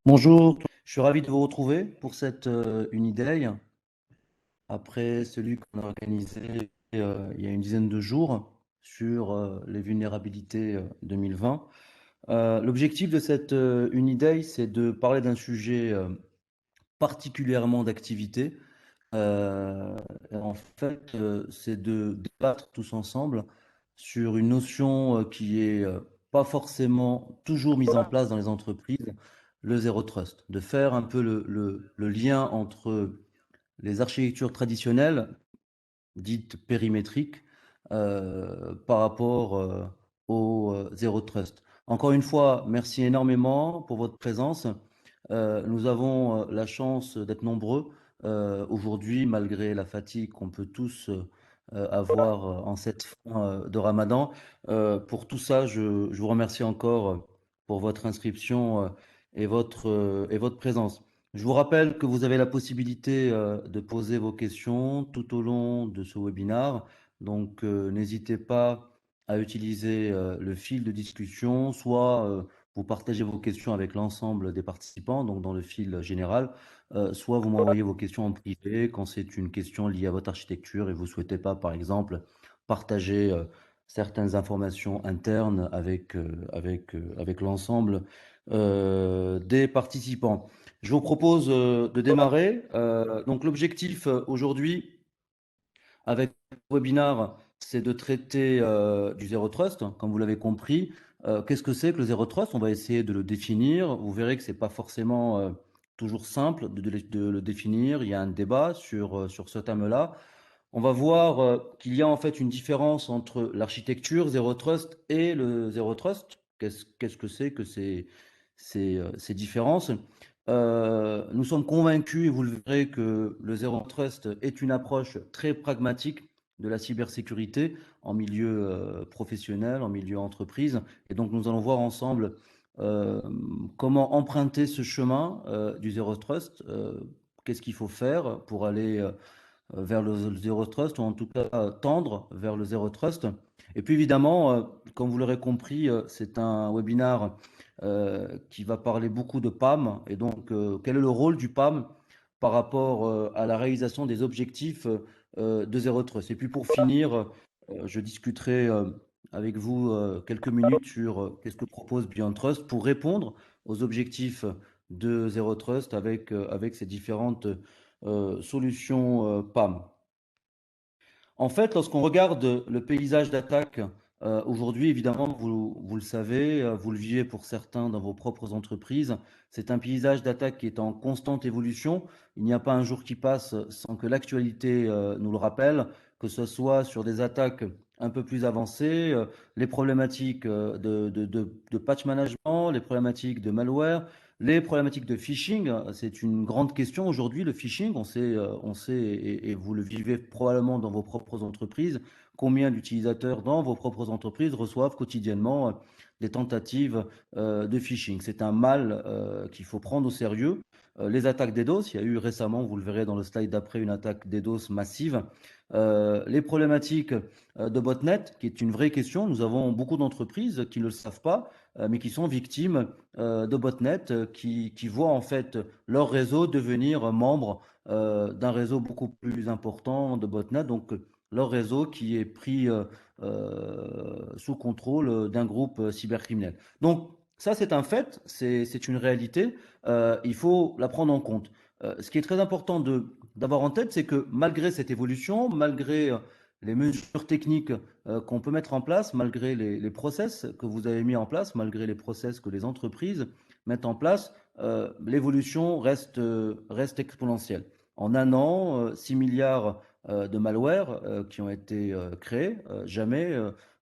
Bonjour, je suis ravi de vous retrouver pour cette Uniday, après celui qu'on a organisé il y a une dizaine de jours sur les vulnérabilités 2020. L'objectif de cette Uniday, c'est de parler d'un sujet particulièrement d'activité. En fait, c'est de débattre tous ensemble sur une notion qui est pas forcément toujours mise en place dans les entreprises, le zéro trust, de faire un peu le lien entre les architectures traditionnelles, dites périmétriques, par rapport au zéro trust. Encore une fois, merci énormément pour votre présence. Nous avons la chance d'être nombreux aujourd'hui, malgré la fatigue qu'on peut tous avoir en cette fin de Ramadan. Pour tout ça, je vous remercie encore pour votre inscription et votre présence. Je vous rappelle que vous avez la possibilité de poser vos questions tout au long de ce webinaire. Donc, n'hésitez pas à utiliser le fil de discussion, soit vous partagez vos questions avec l'ensemble des participants, donc dans le fil général, soit vous m'envoyez vos questions en privé quand c'est une question liée à votre architecture et vous ne souhaitez pas, par exemple, partager certaines informations internes avec l'ensemble des participants. Je vous propose de démarrer. Donc l'objectif aujourd'hui avec le webinaire, c'est de traiter du Zero Trust, comme vous l'avez compris. Qu'est-ce que c'est que le Zero Trust? On va essayer de le définir. Vous verrez que ce n'est pas forcément toujours simple de le définir. Il y a un débat sur ce thème-là. On va voir qu'il y a en fait une différence entre l'architecture Zero Trust et le Zero Trust. Qu'est-ce que c'est que ces différences? Nous sommes convaincus, et vous le verrez, que le Zero Trust est une approche très pragmatique de la cybersécurité en milieu professionnel, en milieu entreprise. Et donc, nous allons voir ensemble euh, comment emprunter ce chemin du Zero Trust. Qu'est-ce qu'il faut faire pour aller vers le Zero Trust, ou en tout cas tendre vers le Zero Trust. Et puis évidemment, comme vous l'aurez compris, c'est un webinaire qui va parler beaucoup de PAM. Et donc, quel est le rôle du PAM par rapport à la réalisation des objectifs de Zero Trust? Et puis pour finir, je discuterai avec vous quelques minutes sur qu'est-ce que propose Beyond Trust pour répondre aux objectifs de Zero Trust avec ces différentes solutions PAM. En fait, lorsqu'on regarde le paysage d'attaque aujourd'hui, évidemment, vous le savez, vous le vivez pour certains dans vos propres entreprises, c'est un paysage d'attaque qui est en constante évolution. Il n'y a pas un jour qui passe sans que l'actualité nous le rappelle, que ce soit sur des attaques un peu plus avancées, les problématiques de patch management, les problématiques de malware, les problématiques de phishing. C'est une grande question aujourd'hui, le phishing. On sait et vous le vivez probablement dans vos propres entreprises, combien d'utilisateurs dans vos propres entreprises reçoivent quotidiennement des tentatives de phishing. C'est un mal qu'il faut prendre au sérieux. Les attaques DDoS, il y a eu récemment, vous le verrez dans le slide d'après, une attaque DDoS massive. Les problématiques de botnet, qui est une vraie question. Nous avons beaucoup d'entreprises qui ne le savent pas, mais qui sont victimes de botnet, qui voient en fait leur réseau devenir membre d'un réseau beaucoup plus important de botnet. Donc, leur réseau qui est pris sous contrôle d'un groupe cybercriminel. Donc, ça, c'est un fait, c'est une réalité. Il faut la prendre en compte. Ce qui est très important d'avoir en tête, c'est que malgré cette évolution, malgré les mesures techniques qu'on peut mettre en place, malgré les process que vous avez mis en place, malgré les process que les entreprises mettent en place, l'évolution reste exponentielle. En un an, 6 milliards de malware qui ont été créés. Jamais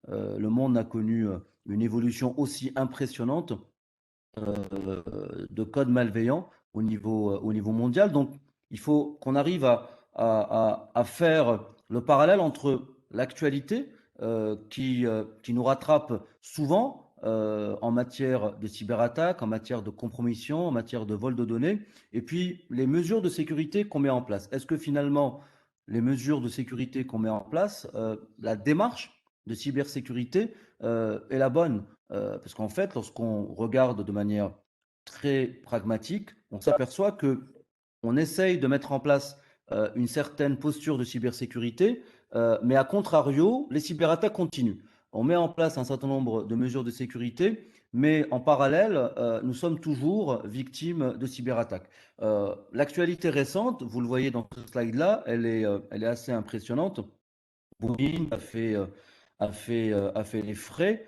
le monde n'a connu une évolution aussi impressionnante de code malveillant au niveau mondial. Donc, il faut qu'on arrive à faire le parallèle entre l'actualité qui nous rattrape souvent en matière de cyberattaque, en matière de compromission, en matière de vol de données, et puis les mesures de sécurité qu'on met en place. Est-ce que finalement, les mesures de sécurité qu'on met en place, la démarche de cybersécurité est la bonne? Parce qu'en fait, lorsqu'on regarde de manière très pragmatique, on s'aperçoit que on essaye de mettre en place une certaine posture de cybersécurité, mais à contrario, les cyberattaques continuent. On met en place un certain nombre de mesures de sécurité, mais en parallèle, nous sommes toujours victimes de cyberattaques. L'actualité récente, vous le voyez dans ce slide-là, elle est assez impressionnante. Boomin a fait les frais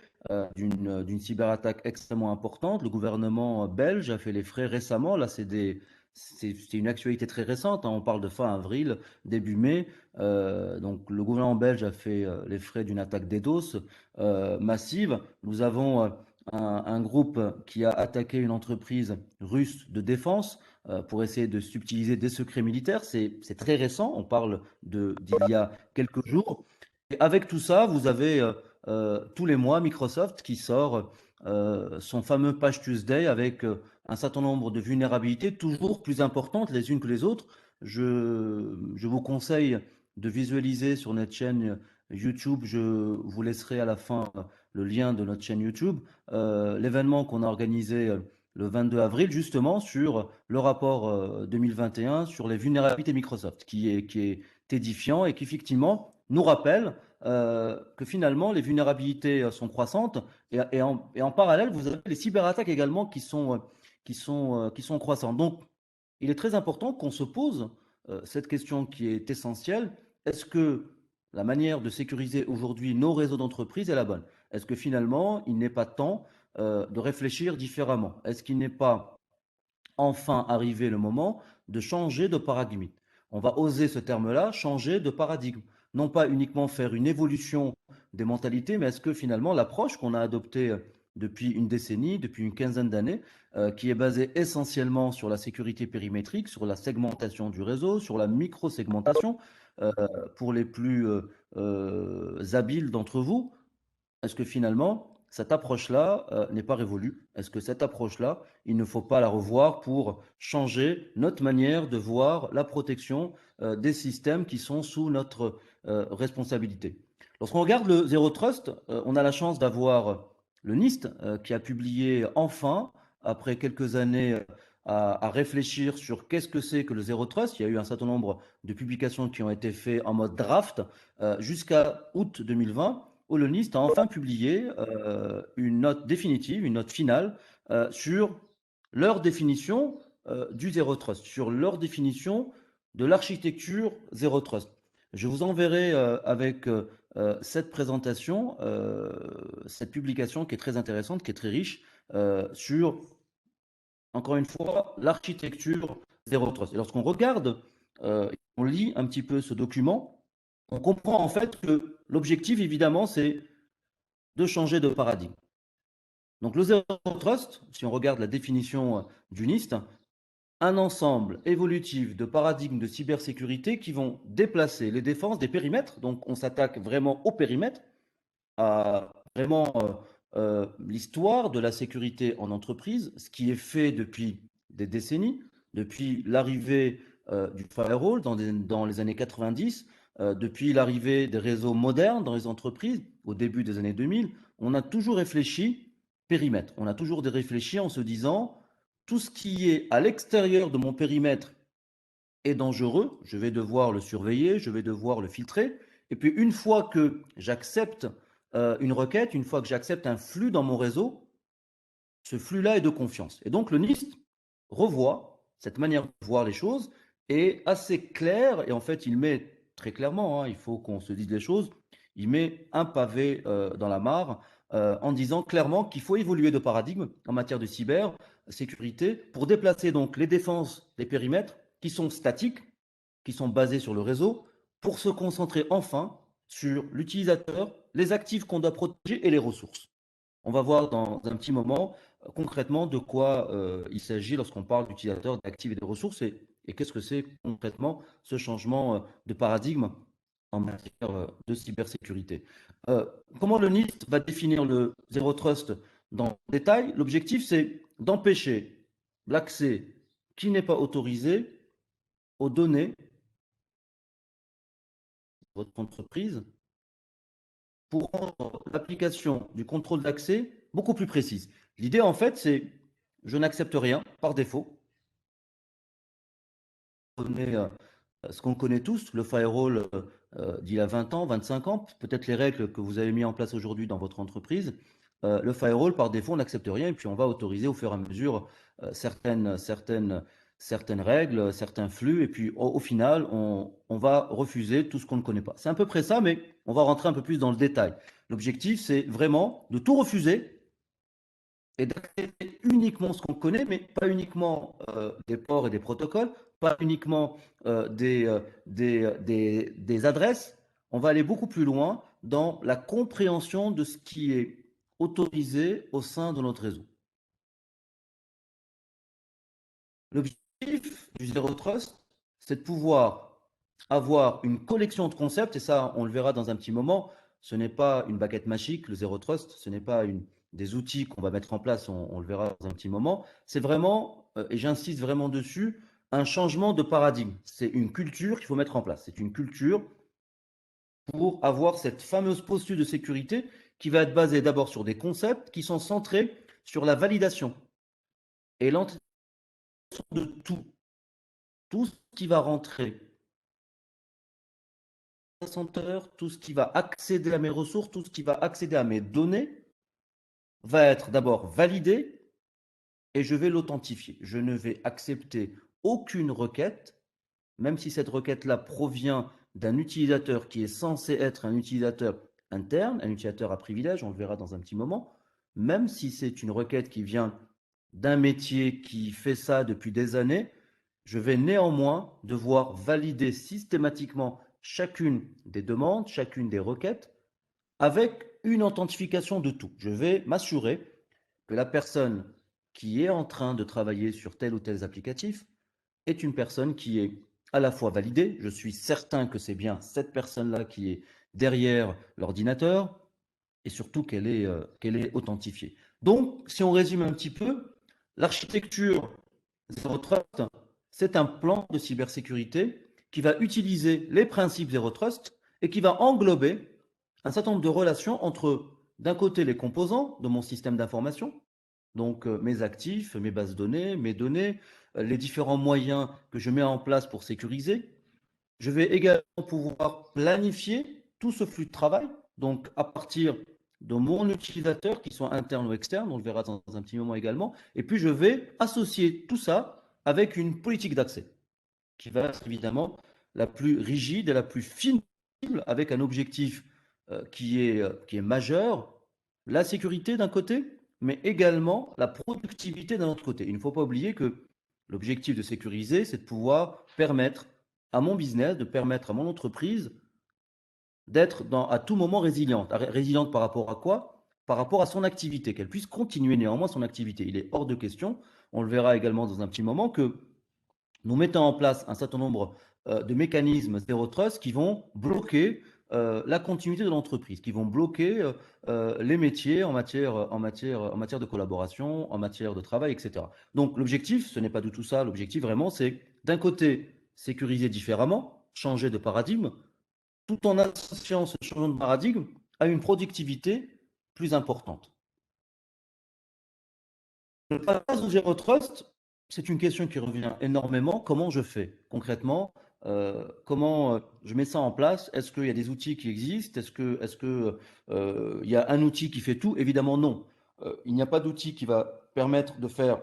d'une cyberattaque extrêmement importante. Le gouvernement belge a fait les frais récemment. Là, c'est une actualité très récente, hein. On parle de fin avril, début mai. Donc, le gouvernement belge a fait les frais d'une attaque DDoS massive. Nous avons un groupe qui a attaqué une entreprise russe de défense pour essayer de subtiliser des secrets militaires. C'est très récent. On parle d'il y a quelques jours. Et avec tout ça, vous avez tous les mois Microsoft qui sort son fameux Patch Tuesday avec un certain nombre de vulnérabilités toujours plus importantes les unes que les autres. Je vous conseille de visualiser sur notre chaîne YouTube. Je vous laisserai à la fin le lien de notre chaîne YouTube. L'événement qu'on a organisé le 22 avril, justement, sur le rapport 2021 sur les vulnérabilités Microsoft, qui est édifiant et qui, effectivement, nous rappelle que finalement, les vulnérabilités sont croissantes et en parallèle, vous avez les cyberattaques également qui sont croissantes. Donc, il est très important qu'on se pose cette question qui est essentielle. Est-ce que la manière de sécuriser aujourd'hui nos réseaux d'entreprise est la bonne? Est-ce que finalement, il n'est pas temps de réfléchir différemment? Est-ce qu'il n'est pas enfin arrivé le moment de changer de paradigme? On va oser ce terme-là, changer de paradigme. Non pas uniquement faire une évolution des mentalités, mais est-ce que finalement l'approche qu'on a adoptée depuis une décennie, depuis une quinzaine d'années, qui est basée essentiellement sur la sécurité périmétrique, sur la segmentation du réseau, sur la micro-segmentation, euh, pour les plus habiles d'entre vous, est-ce que finalement, cette approche-là n'est pas révolue? Est-ce que cette approche-là, il ne faut pas la revoir pour changer notre manière de voir la protection des systèmes qui sont sous notre responsabilité? Lorsqu'on regarde le Zero Trust, on a la chance d'avoir le NIST qui a publié enfin, après quelques années, à réfléchir sur qu'est-ce que c'est que le Zero Trust. Il y a eu un certain nombre de publications qui ont été faites en mode draft jusqu'à août 2020 où le NIST a enfin publié une note définitive, une note finale sur leur définition du Zero Trust, sur leur définition de l'architecture Zero Trust. Je vous enverrai avec cette présentation, cette publication qui est très intéressante, qui est très riche, sur, encore une fois, l'architecture Zero Trust. Et lorsqu'on regarde, on lit un petit peu ce document, on comprend en fait que l'objectif, évidemment, c'est de changer de paradigme. Donc le Zero Trust, si on regarde la définition du NIST, un ensemble évolutif de paradigmes de cybersécurité qui vont déplacer les défenses des périmètres. Donc on s'attaque vraiment au périmètre, à vraiment l'histoire de la sécurité en entreprise, ce qui est fait depuis des décennies, depuis l'arrivée du firewall dans les années 90, depuis l'arrivée des réseaux modernes dans les entreprises au début des années 2000, on a toujours réfléchi périmètre. On a toujours réfléchi en se disant tout ce qui est à l'extérieur de mon périmètre est dangereux, je vais devoir le surveiller, je vais devoir le filtrer. Et puis une fois que j'accepte une requête, une fois que j'accepte un flux dans mon réseau, ce flux-là est de confiance. Et donc le NIST revoit cette manière de voir les choses est assez claire et en fait il met très clairement, hein, il faut qu'on se dise les choses, il met un pavé dans la mare en disant clairement qu'il faut évoluer de paradigme en matière de cybersécurité pour déplacer donc les défenses des périmètres qui sont statiques, qui sont basés sur le réseau, pour se concentrer enfin sur l'utilisateur, les actifs qu'on doit protéger et les ressources. On va voir dans un petit moment concrètement de quoi il s'agit lorsqu'on parle d'utilisateurs, d'actifs et de ressources et qu'est-ce que c'est concrètement ce changement de paradigme en matière de cybersécurité. Euh, Comment le NIST va définir le Zero Trust dans le détail? L'objectif, c'est d'empêcher l'accès qui n'est pas autorisé aux données de votre entreprise pour rendre l'application du contrôle d'accès beaucoup plus précise. L'idée, en fait, c'est je n'accepte rien par défaut. Ce qu'on connaît tous, le firewall d'il y a 20 ans, 25 ans, peut-être les règles que vous avez mis en place aujourd'hui dans votre entreprise. Le firewall, par défaut, on n'accepte rien et puis on va autoriser au fur et à mesure certaines règles, certains flux et puis au final, on va refuser tout ce qu'on ne connaît pas. C'est à peu près ça, mais on va rentrer un peu plus dans le détail. L'objectif, c'est vraiment de tout refuser et d'accepter uniquement ce qu'on connaît, mais pas uniquement des ports et des protocoles, pas uniquement des adresses. On va aller beaucoup plus loin dans la compréhension de ce qui est autorisé au sein de notre réseau. L'objectif du Zero Trust, c'est de pouvoir avoir une collection de concepts, et ça, on le verra dans un petit moment. Ce n'est pas une baguette magique, le Zero Trust, ce n'est pas des outils qu'on va mettre en place, on le verra dans un petit moment. C'est vraiment, et j'insiste vraiment dessus, un changement de paradigme. C'est une culture qu'il faut mettre en place. C'est une culture pour avoir cette fameuse posture de sécurité qui va être basée d'abord sur des concepts qui sont centrés sur la validation et l'entrée de tout. Tout ce qui va rentrer dans le center, tout ce qui va accéder à mes ressources, tout ce qui va accéder à mes données, va être d'abord validé et je vais l'authentifier. Je ne vais accepter aucune requête, même si cette requête-là provient d'un utilisateur qui est censé être un utilisateur interne, un utilisateur à privilège, on le verra dans un petit moment, même si c'est une requête qui vient d'un métier qui fait ça depuis des années, je vais néanmoins devoir valider systématiquement chacune des demandes, chacune des requêtes, avec une authentification de tout. Je vais m'assurer que la personne qui est en train de travailler sur tel ou tel applicatif est une personne qui est à la fois validée, je suis certain que c'est bien cette personne-là qui est derrière l'ordinateur, et surtout qu'elle est authentifiée. Donc, si on résume un petit peu, l'architecture Zero Trust, c'est un plan de cybersécurité qui va utiliser les principes Zero Trust et qui va englober un certain nombre de relations entre, d'un côté, les composants de mon système d'information, donc mes actifs, mes bases de données, mes données, les différents moyens que je mets en place pour sécuriser. Je vais également pouvoir planifier tout ce flux de travail, donc à partir de mon utilisateur, qu'il soit interne ou externe, on le verra dans un petit moment également, et puis je vais associer tout ça avec une politique d'accès, qui va être évidemment la plus rigide et la plus fine possible, avec un objectif qui est majeur, la sécurité d'un côté, mais également la productivité d'un autre côté. Il ne faut pas oublier que l'objectif de sécuriser, c'est de pouvoir permettre à mon business, de permettre à mon entreprise d'être à tout moment résiliente. Résiliente par rapport à quoi? Par rapport à son activité, qu'elle puisse continuer néanmoins son activité. Il est hors de question, on le verra également dans un petit moment, que nous mettons en place un certain nombre de mécanismes Zero Trust qui vont bloquer la continuité de l'entreprise, qui vont bloquer les métiers en matière de collaboration, en matière de travail, etc. Donc l'objectif, ce n'est pas du tout ça. L'objectif vraiment, c'est d'un côté sécuriser différemment, changer de paradigme, tout en associant ce changement de paradigme à une productivité plus importante. Le passage au Zero Trust, c'est une question qui revient énormément. Comment je fais concrètement? Comment je mets ça en place? Est-ce qu'il y a des outils qui existent? Est-ce que il y a un outil qui fait tout? Évidemment non. Il n'y a pas d'outil qui va permettre de faire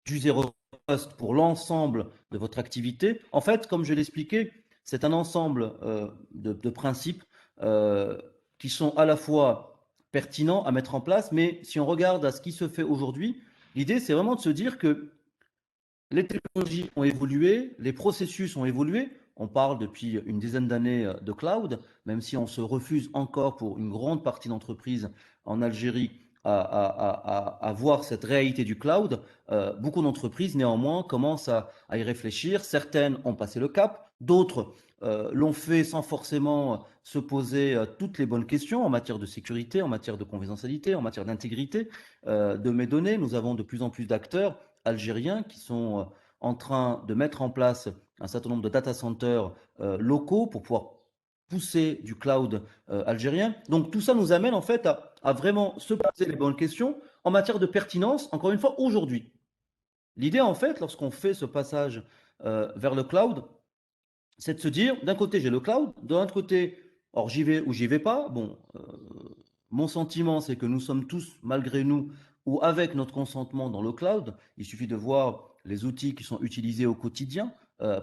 du Zero Trust pour l'ensemble de votre activité. En fait, comme je l'expliquais, c'est un ensemble de principes euh, qui sont à la fois pertinents à mettre en place, mais si on regarde à ce qui se fait aujourd'hui, l'idée c'est vraiment de se dire que les technologies ont évolué, les processus ont évolué. On parle depuis une dizaine d'années de cloud, même si on se refuse encore pour une grande partie d'entreprises en Algérie à voir cette réalité du cloud. Beaucoup d'entreprises, néanmoins, commencent à y réfléchir. Certaines ont passé le cap, d'autres l'ont fait sans forcément se poser toutes les bonnes questions en matière de sécurité, en matière de confidentialité, en matière d'intégrité de mes données. Nous avons de plus en plus d'acteurs algériens qui sont en train de mettre en place un certain nombre de data centers locaux pour pouvoir poussée du cloud algérien. Donc tout ça nous amène en fait à vraiment se poser les bonnes questions en matière de pertinence, encore une fois, aujourd'hui. L'idée en fait, lorsqu'on fait ce passage vers le cloud, c'est de se dire, d'un côté j'ai le cloud, de l'autre côté, or j'y vais ou j'y vais pas. Bon, mon sentiment c'est que nous sommes tous, malgré nous, ou avec notre consentement dans le cloud. Il suffit de voir les outils qui sont utilisés au quotidien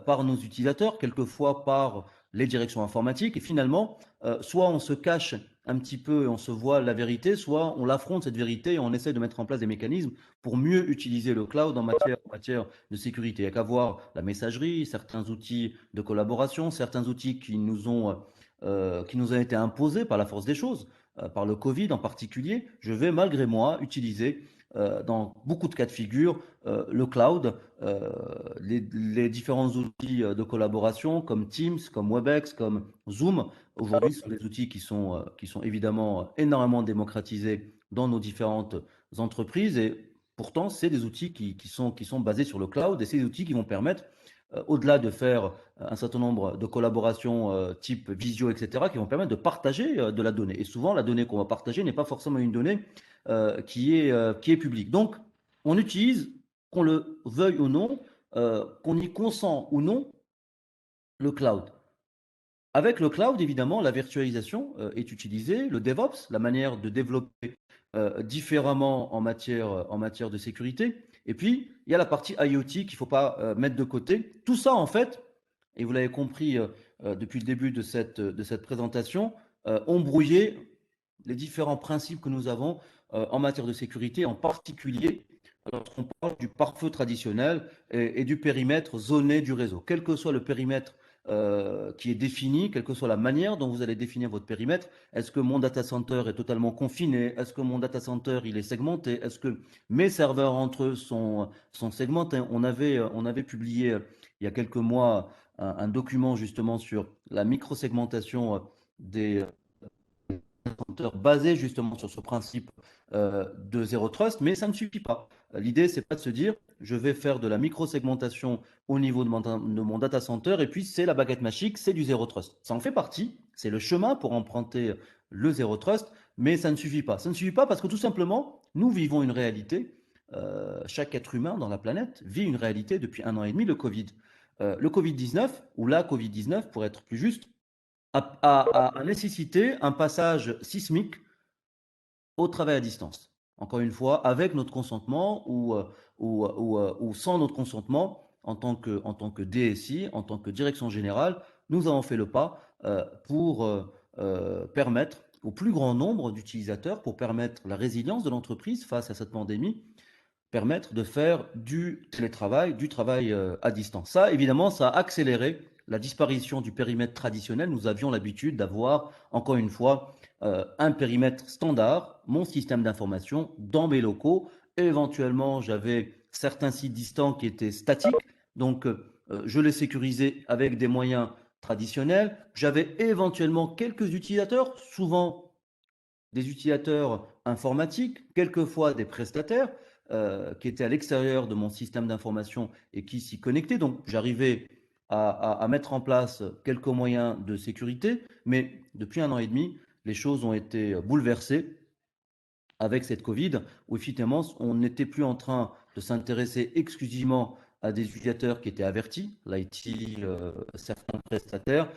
par nos utilisateurs, quelquefois par les directions informatiques. Et finalement, soit on se cache un petit peu et on se voit la vérité, soit on l'affronte cette vérité et on essaie de mettre en place des mécanismes pour mieux utiliser le cloud en matière de sécurité. Il n'y a qu'à voir la messagerie, certains outils de collaboration, certains outils qui nous ont été imposés par la force des choses, par le Covid en particulier. Je vais malgré moi utiliser dans beaucoup de cas de figure le cloud, les différents outils de collaboration comme Teams, comme Webex, comme Zoom. Aujourd'hui, ce sont des outils qui sont évidemment énormément démocratisés dans nos différentes entreprises et pourtant, c'est des outils qui sont basés sur le cloud et c'est des outils qui vont permettre, au-delà de faire un certain nombre de collaborations type visio, etc., qui vont permettre de partager de la donnée. Et souvent, la donnée qu'on va partager n'est pas forcément une donnée qui est publique. Donc, on utilise, qu'on le veuille ou non, qu'on y consent ou non, le cloud. Avec le cloud, évidemment, la virtualisation est utilisée, le DevOps, la manière de développer différemment en matière de sécurité. Et puis, il y a la partie IoT qu'il ne faut pas mettre de côté. Tout ça, en fait, et vous l'avez compris depuis le début de cette présentation, ont brouillé les différents principes que nous avons en matière de sécurité, en particulier lorsqu'on parle du pare-feu traditionnel et du périmètre zoné du réseau. Quel que soit le périmètre qui est défini, quelle que soit la manière dont vous allez définir votre périmètre. Est-ce que mon data center est totalement confiné? Est-ce que mon data center il est segmenté? Est-ce que mes serveurs entre eux sont segmentés? On avait publié il y a quelques mois un document justement sur la microsegmentation des basé justement sur ce principe de zéro trust, mais ça ne suffit pas. L'idée, c'est pas de se dire, je vais faire de la micro-segmentation au niveau de mon data center, et puis c'est la baguette magique, c'est du zéro trust. Ça en fait partie, c'est le chemin pour emprunter le zéro trust, mais ça ne suffit pas. Ça ne suffit pas parce que tout simplement, nous vivons une réalité, chaque être humain dans la planète vit une réalité depuis 1 an et demi, le Covid. Le Covid-19, ou la Covid-19 pour être plus juste, a nécessité un passage sismique au travail à distance. Encore une fois, avec notre consentement ou sans notre consentement, en tant que DSI, en tant que direction générale, nous avons fait le pas pour permettre au plus grand nombre d'utilisateurs, pour permettre la résilience de l'entreprise face à cette pandémie, permettre de faire du télétravail, du travail à distance. Ça, évidemment, ça a accéléré la disparition du périmètre traditionnel. Nous avions l'habitude d'avoir, encore une fois, un périmètre standard, mon système d'information dans mes locaux. Et éventuellement, j'avais certains sites distants qui étaient statiques, donc je les sécurisais avec des moyens traditionnels. J'avais éventuellement quelques utilisateurs, souvent des utilisateurs informatiques, quelquefois des prestataires qui étaient à l'extérieur de mon système d'information et qui s'y connectaient. Donc j'arrivais à mettre en place quelques moyens de sécurité, mais depuis 1 an et demi, les choses ont été bouleversées avec cette Covid, où effectivement, on n'était plus en train de s'intéresser exclusivement à des utilisateurs qui étaient avertis, l'IT, certains prestataires,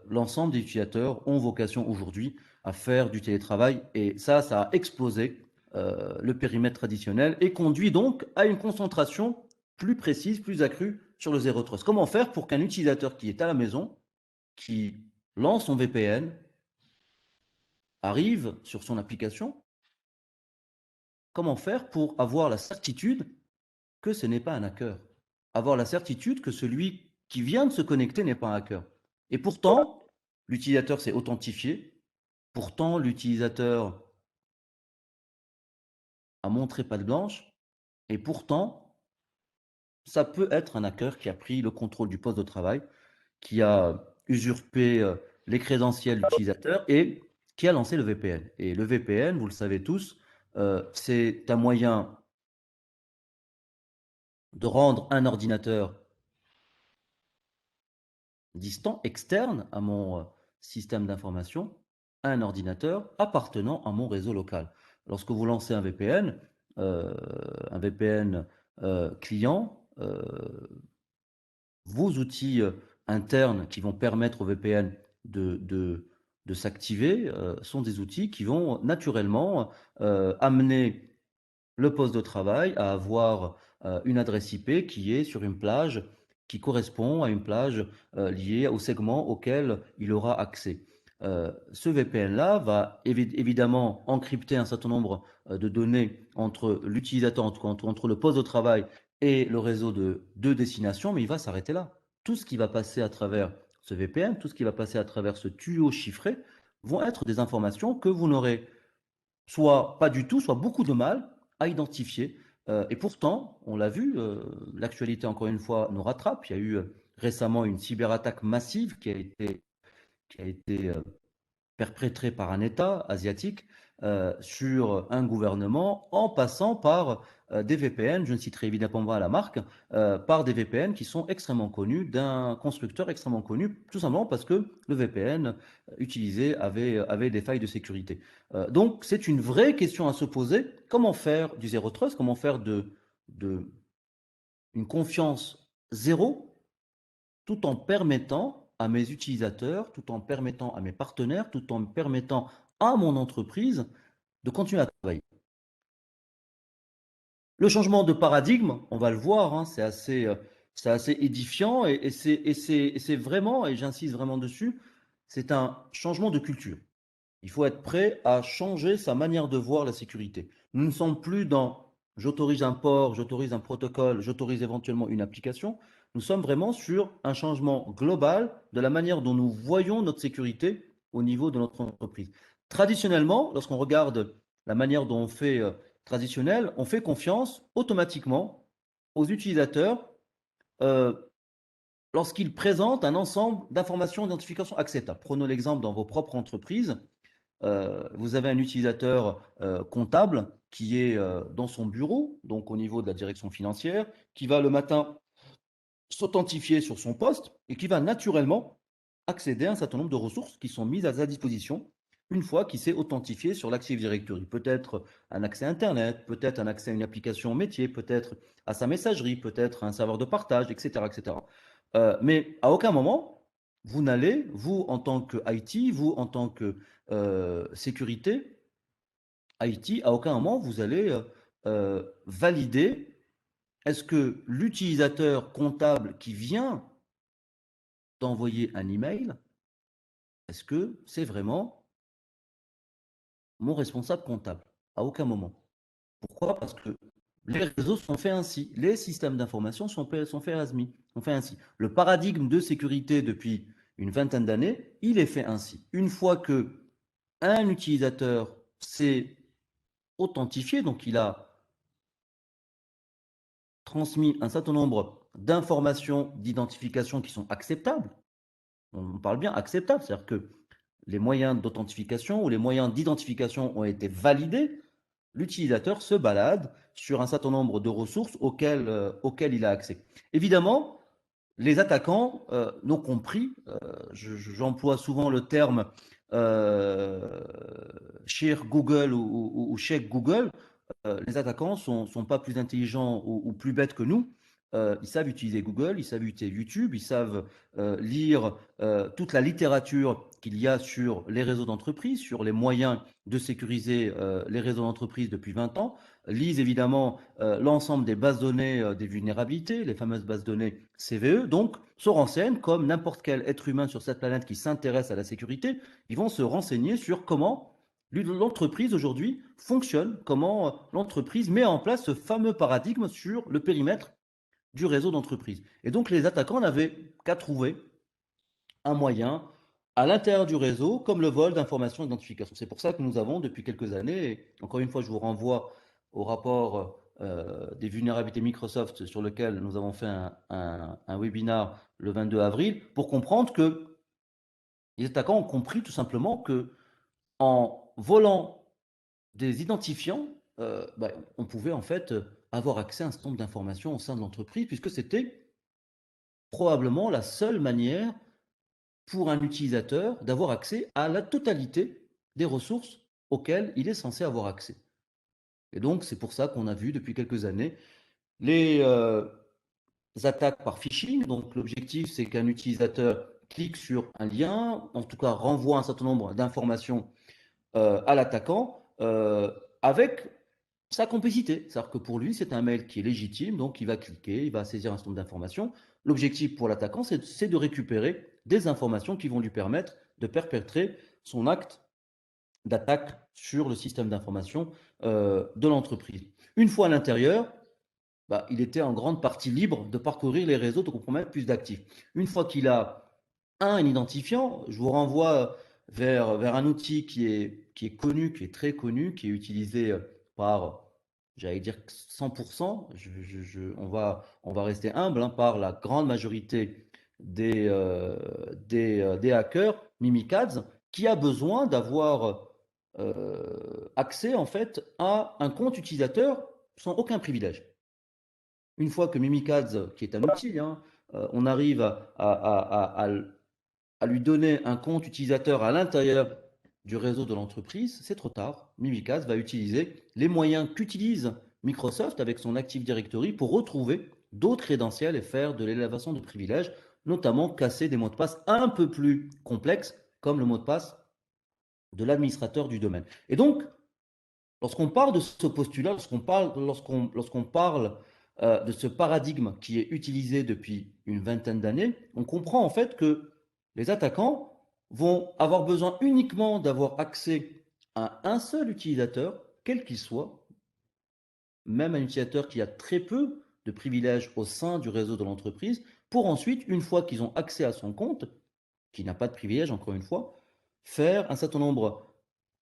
l'ensemble des utilisateurs ont vocation aujourd'hui à faire du télétravail et ça a explosé le périmètre traditionnel et conduit donc à une concentration plus précise, plus accrue sur le zéro trust. Comment faire pour qu'un utilisateur qui est à la maison, qui lance son VPN, arrive sur son application, comment faire pour avoir la certitude que ce n'est pas un hacker? Avoir la certitude que celui qui vient de se connecter n'est pas un hacker. Et pourtant, l'utilisateur s'est authentifié, pourtant l'utilisateur a montré patte blanche, et pourtant, ça peut être un hacker qui a pris le contrôle du poste de travail, qui a usurpé les crédentiels d'utilisateur et qui a lancé le VPN. Et le VPN, vous le savez tous, c'est un moyen de rendre un ordinateur distant, externe système d'information à un ordinateur appartenant à mon réseau local. Lorsque vous lancez un VPN client, vos outils internes qui vont permettre au VPN de s'activer sont des outils qui vont naturellement amener le poste de travail à avoir une adresse IP qui est sur une plage qui correspond à une plage liée au segment auquel il aura accès. Ce VPN-là va évidemment encrypter un certain nombre de données entre l'utilisateur, entre le poste de travail et le réseau de destination, mais il va s'arrêter là. Tout ce qui va passer à travers ce VPN, tout ce qui va passer à travers ce tuyau chiffré, vont être des informations que vous n'aurez soit pas du tout, soit beaucoup de mal à identifier. Et pourtant, on l'a vu, l'actualité encore une fois nous rattrape. Il y a eu récemment une cyberattaque massive qui a été perpétrée par un État asiatique sur un gouvernement en passant par des VPN, je ne citerai évidemment pas la marque, par des VPN qui sont extrêmement connus, d'un constructeur extrêmement connu, tout simplement parce que le VPN utilisé avait des failles de sécurité. Donc c'est une vraie question à se poser, comment faire du zéro trust, comment faire de une confiance zéro tout en permettant à mes utilisateurs, tout en permettant à mes partenaires, tout en permettant à mon entreprise de continuer à travailler. Le changement de paradigme, on va le voir, hein, c'est assez édifiant et c'est vraiment, et j'insiste vraiment dessus, c'est un changement de culture. Il faut être prêt à changer sa manière de voir la sécurité. Nous ne sommes plus dans j'autorise un port, j'autorise un protocole, j'autorise éventuellement une application. Nous sommes vraiment sur un changement global de la manière dont nous voyons notre sécurité au niveau de notre entreprise. Traditionnellement, lorsqu'on regarde la manière dont on fait traditionnel, on fait confiance automatiquement aux utilisateurs euh, lorsqu'ils présentent un ensemble d'informations d'identification acceptables. Prenons l'exemple dans vos propres entreprises. Vous avez un utilisateur comptable qui est dans son bureau, donc au niveau de la direction financière, qui va le matin s'authentifier sur son poste et qui va naturellement accéder à un certain nombre de ressources qui sont mises à sa disposition une fois qu'il s'est authentifié sur l'Active Directory. Peut-être un accès à Internet, peut-être un accès à une application métier, peut-être à sa messagerie, peut-être à un serveur de partage, etc. etc. Mais à aucun moment, vous n'allez, vous en tant que IT, vous en tant que sécurité IT, à aucun moment vous allez valider est-ce que l'utilisateur comptable qui vient d'envoyer un email, est-ce que c'est vraiment mon responsable comptable? À aucun moment. Pourquoi? Parce que les réseaux sont faits ainsi, les systèmes d'information sont faits ainsi. Le paradigme de sécurité depuis une vingtaine d'années, il est fait ainsi. Une fois que un utilisateur s'est authentifié, donc il a transmis un certain nombre d'informations d'identification qui sont acceptables, on parle bien acceptables, c'est-à-dire que les moyens d'authentification ou les moyens d'identification ont été validés, l'utilisateur se balade sur un certain nombre de ressources auxquelles il a accès. Évidemment, les attaquants n'ont compris, j'emploie souvent le terme euh, share Google ou check Google, les attaquants sont pas plus intelligents ou plus bêtes que nous. Ils savent utiliser Google, ils savent utiliser YouTube, ils savent lire toute la littérature qu'il y a sur les réseaux d'entreprise, sur les moyens de sécuriser les réseaux d'entreprise depuis 20 ans, lisent évidemment l'ensemble des bases données des vulnérabilités, les fameuses bases données CVE, donc se renseignent comme n'importe quel être humain sur cette planète qui s'intéresse à la sécurité, ils vont se renseigner sur comment l'entreprise aujourd'hui fonctionne, comment l'entreprise met en place ce fameux paradigme sur le périmètre du réseau d'entreprise. Et donc les attaquants n'avaient qu'à trouver un moyen à l'intérieur du réseau, comme le vol d'informations d'identification. C'est pour ça que nous avons depuis quelques années, et encore une fois je vous renvoie au rapport des vulnérabilités Microsoft sur lequel nous avons fait un webinar le 22 avril, pour comprendre que les attaquants ont compris tout simplement que en volant des identifiants, on pouvait en fait avoir accès à un certain nombre d'informations au sein de l'entreprise, puisque c'était probablement la seule manière pour un utilisateur d'avoir accès à la totalité des ressources auxquelles il est censé avoir accès. Et donc, c'est pour ça qu'on a vu depuis quelques années les attaques par phishing. Donc, l'objectif, c'est qu'un utilisateur clique sur un lien, en tout cas renvoie un certain nombre d'informations à l'attaquant avec sa complicité. C'est-à-dire que pour lui, c'est un mail qui est légitime, donc il va cliquer, il va saisir un certain nombre d'informations. L'objectif pour l'attaquant, c'est de récupérer des informations qui vont lui permettre de perpétrer son acte d'attaque sur le système d'information de l'entreprise. Une fois à l'intérieur, bah, il était en grande partie libre de parcourir les réseaux, de compromettre plus d'actifs. Une fois qu'il a un identifiant, je vous renvoie vers un outil qui est connu, qui est très connu, qui est utilisé par, j'allais dire 100%, on va rester humble, hein, par la grande majorité des hackers, Mimikatz, qui a besoin d'avoir accès en fait à un compte utilisateur sans aucun privilège. Une fois que Mimikatz, qui est un outil, hein, on arrive à lui donner un compte utilisateur à l'intérieur du réseau de l'entreprise, c'est trop tard. Mimikatz va utiliser les moyens qu'utilise Microsoft avec son Active Directory pour retrouver d'autres crédentiels et faire de l'élévation de privilèges, notamment casser des mots de passe un peu plus complexes, comme le mot de passe de l'administrateur du domaine. Et donc, lorsqu'on parle de ce postulat, lorsqu'on parle de ce paradigme qui est utilisé depuis une vingtaine d'années, on comprend en fait que les attaquants vont avoir besoin uniquement d'avoir accès à un seul utilisateur, quel qu'il soit, même un utilisateur qui a très peu de privilèges au sein du réseau de l'entreprise, pour ensuite, une fois qu'ils ont accès à son compte, qui n'a pas de privilèges encore une fois, faire un certain nombre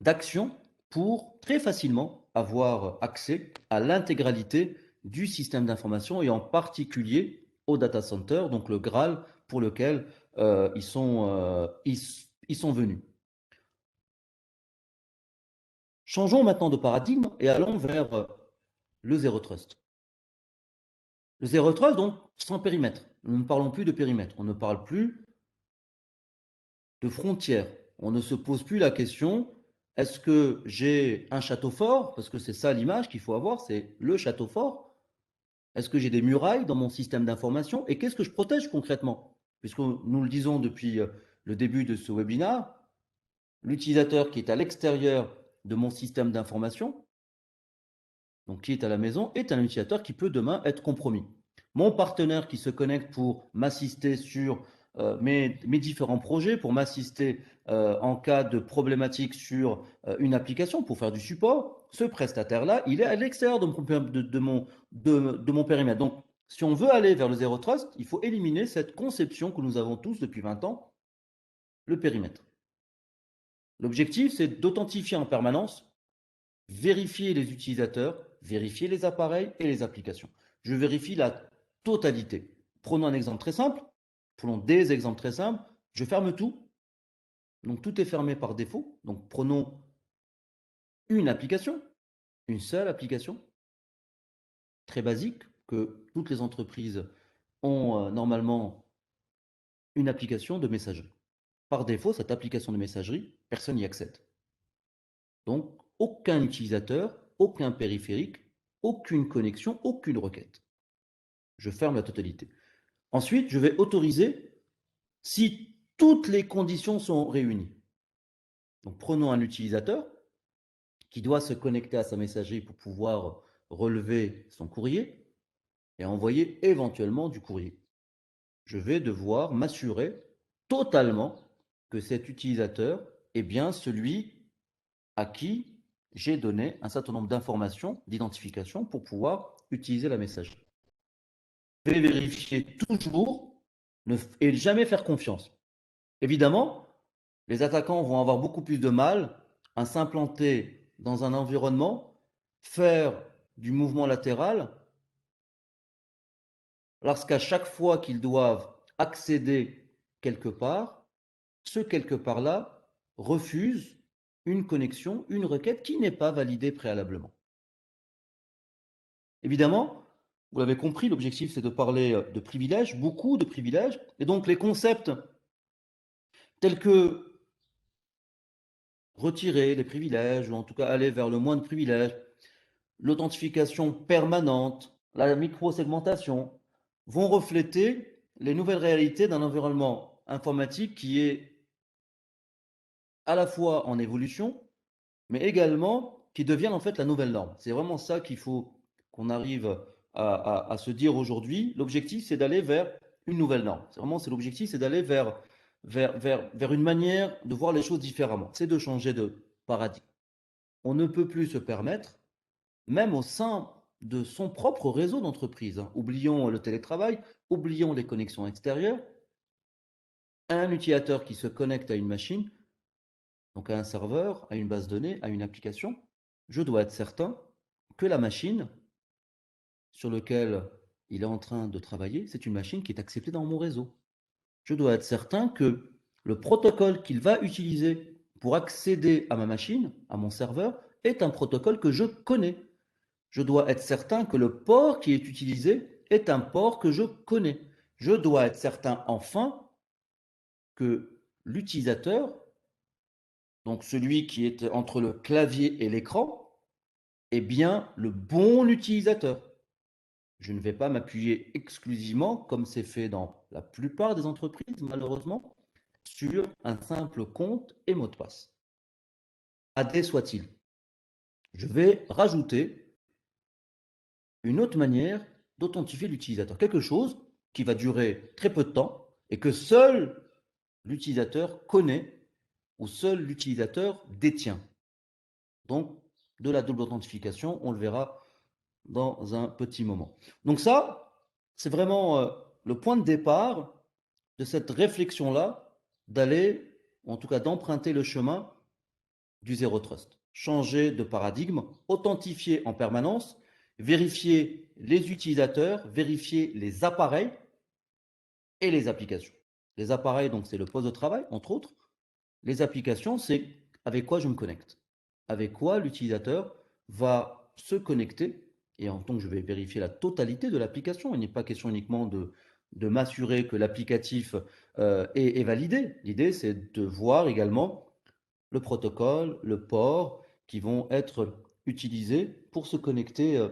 d'actions pour très facilement avoir accès à l'intégralité du système d'information et en particulier au data center, donc le Graal pour lequel ils sont venus. Changeons maintenant de paradigme et allons vers le Zero Trust. Le Zero Trust, donc, sans périmètre. Nous ne parlons plus de périmètre. On ne parle plus de frontières. On ne se pose plus la question, est-ce que j'ai un château fort? Parce que c'est ça l'image qu'il faut avoir, c'est le château fort. Est-ce que j'ai des murailles dans mon système d'information? Et qu'est-ce que je protège concrètement? Puisque nous le disons depuis le début de ce webinaire, l'utilisateur qui est à l'extérieur de mon système d'information, donc qui est à la maison, est un utilisateur qui peut demain être compromis. Mon partenaire qui se connecte pour m'assister sur mes différents projets, pour m'assister en cas de problématique sur une application, pour faire du support, ce prestataire-là, il est à l'extérieur de mon périmètre. Donc, si on veut aller vers le Zero Trust, il faut éliminer cette conception que nous avons tous depuis 20 ans, le périmètre. L'objectif, c'est d'authentifier en permanence, vérifier les utilisateurs, vérifier les appareils et les applications. Je vérifie la totalité. Prenons un exemple très simple. Prenons des exemples très simples. Je ferme tout. Donc tout est fermé par défaut. Donc prenons une application, une seule application, très basique, que toutes les entreprises ont normalement une application de messagerie. Par défaut, cette application de messagerie, personne n'y accède. Donc aucun utilisateur, aucun périphérique, aucune connexion, aucune requête. Je ferme la totalité. Ensuite, je vais autoriser si toutes les conditions sont réunies. Donc, prenons un utilisateur qui doit se connecter à sa messagerie pour pouvoir relever son courrier et envoyer éventuellement du courrier. Je vais devoir m'assurer totalement que cet utilisateur est bien celui à qui j'ai donné un certain nombre d'informations, d'identification pour pouvoir utiliser la messagerie. Je vais vérifier toujours et jamais faire confiance. Évidemment, les attaquants vont avoir beaucoup plus de mal à s'implanter dans un environnement, faire du mouvement latéral, lorsqu'à chaque fois qu'ils doivent accéder quelque part, ce quelque part-là refuse une connexion, une requête qui n'est pas validée préalablement. Évidemment, vous l'avez compris, l'objectif c'est de parler de privilèges, beaucoup de privilèges, et donc les concepts tels que retirer les privilèges, ou en tout cas aller vers le moins de privilèges, l'authentification permanente, la micro-segmentation, vont refléter les nouvelles réalités d'un environnement informatique qui est à la fois en évolution, mais également qui devienne en fait la nouvelle norme. C'est vraiment ça qu'il faut qu'on arrive à se dire aujourd'hui. L'objectif, c'est d'aller vers une nouvelle norme. C'est l'objectif, c'est d'aller vers une manière de voir les choses différemment. C'est de changer de paradigme. On ne peut plus se permettre, même au sein de son propre réseau d'entreprise, hein, oublions le télétravail, oublions les connexions extérieures, un utilisateur qui se connecte à une machine, donc à un serveur, à une base de données, à une application, je dois être certain que la machine sur laquelle il est en train de travailler, c'est une machine qui est acceptée dans mon réseau. Je dois être certain que le protocole qu'il va utiliser pour accéder à ma machine, à mon serveur, est un protocole que je connais. Je dois être certain que le port qui est utilisé est un port que je connais. Je dois être certain, enfin, que l'utilisateur, donc celui qui est entre le clavier et l'écran, est bien le bon utilisateur. Je ne vais pas m'appuyer exclusivement, comme c'est fait dans la plupart des entreprises, malheureusement, sur un simple compte et mot de passe. AD soit-il. Je vais rajouter une autre manière d'authentifier l'utilisateur. Quelque chose qui va durer très peu de temps et que seul l'utilisateur connaît ou seul l'utilisateur détient. Donc, de la double authentification, on le verra dans un petit moment. Donc ça, c'est vraiment le point de départ de cette réflexion-là, d'aller, ou en tout cas d'emprunter le chemin du zéro trust. Changer de paradigme, authentifier en permanence, vérifier les utilisateurs, vérifier les appareils et les applications. Les appareils, donc c'est le poste de travail, entre autres. Les applications, c'est avec quoi je me connecte. Avec quoi l'utilisateur va se connecter. Et en tant que je vais vérifier la totalité de l'application, il n'est pas question uniquement de m'assurer que l'applicatif est validé. L'idée, c'est de voir également le protocole, le port qui vont être utilisés pour se connecter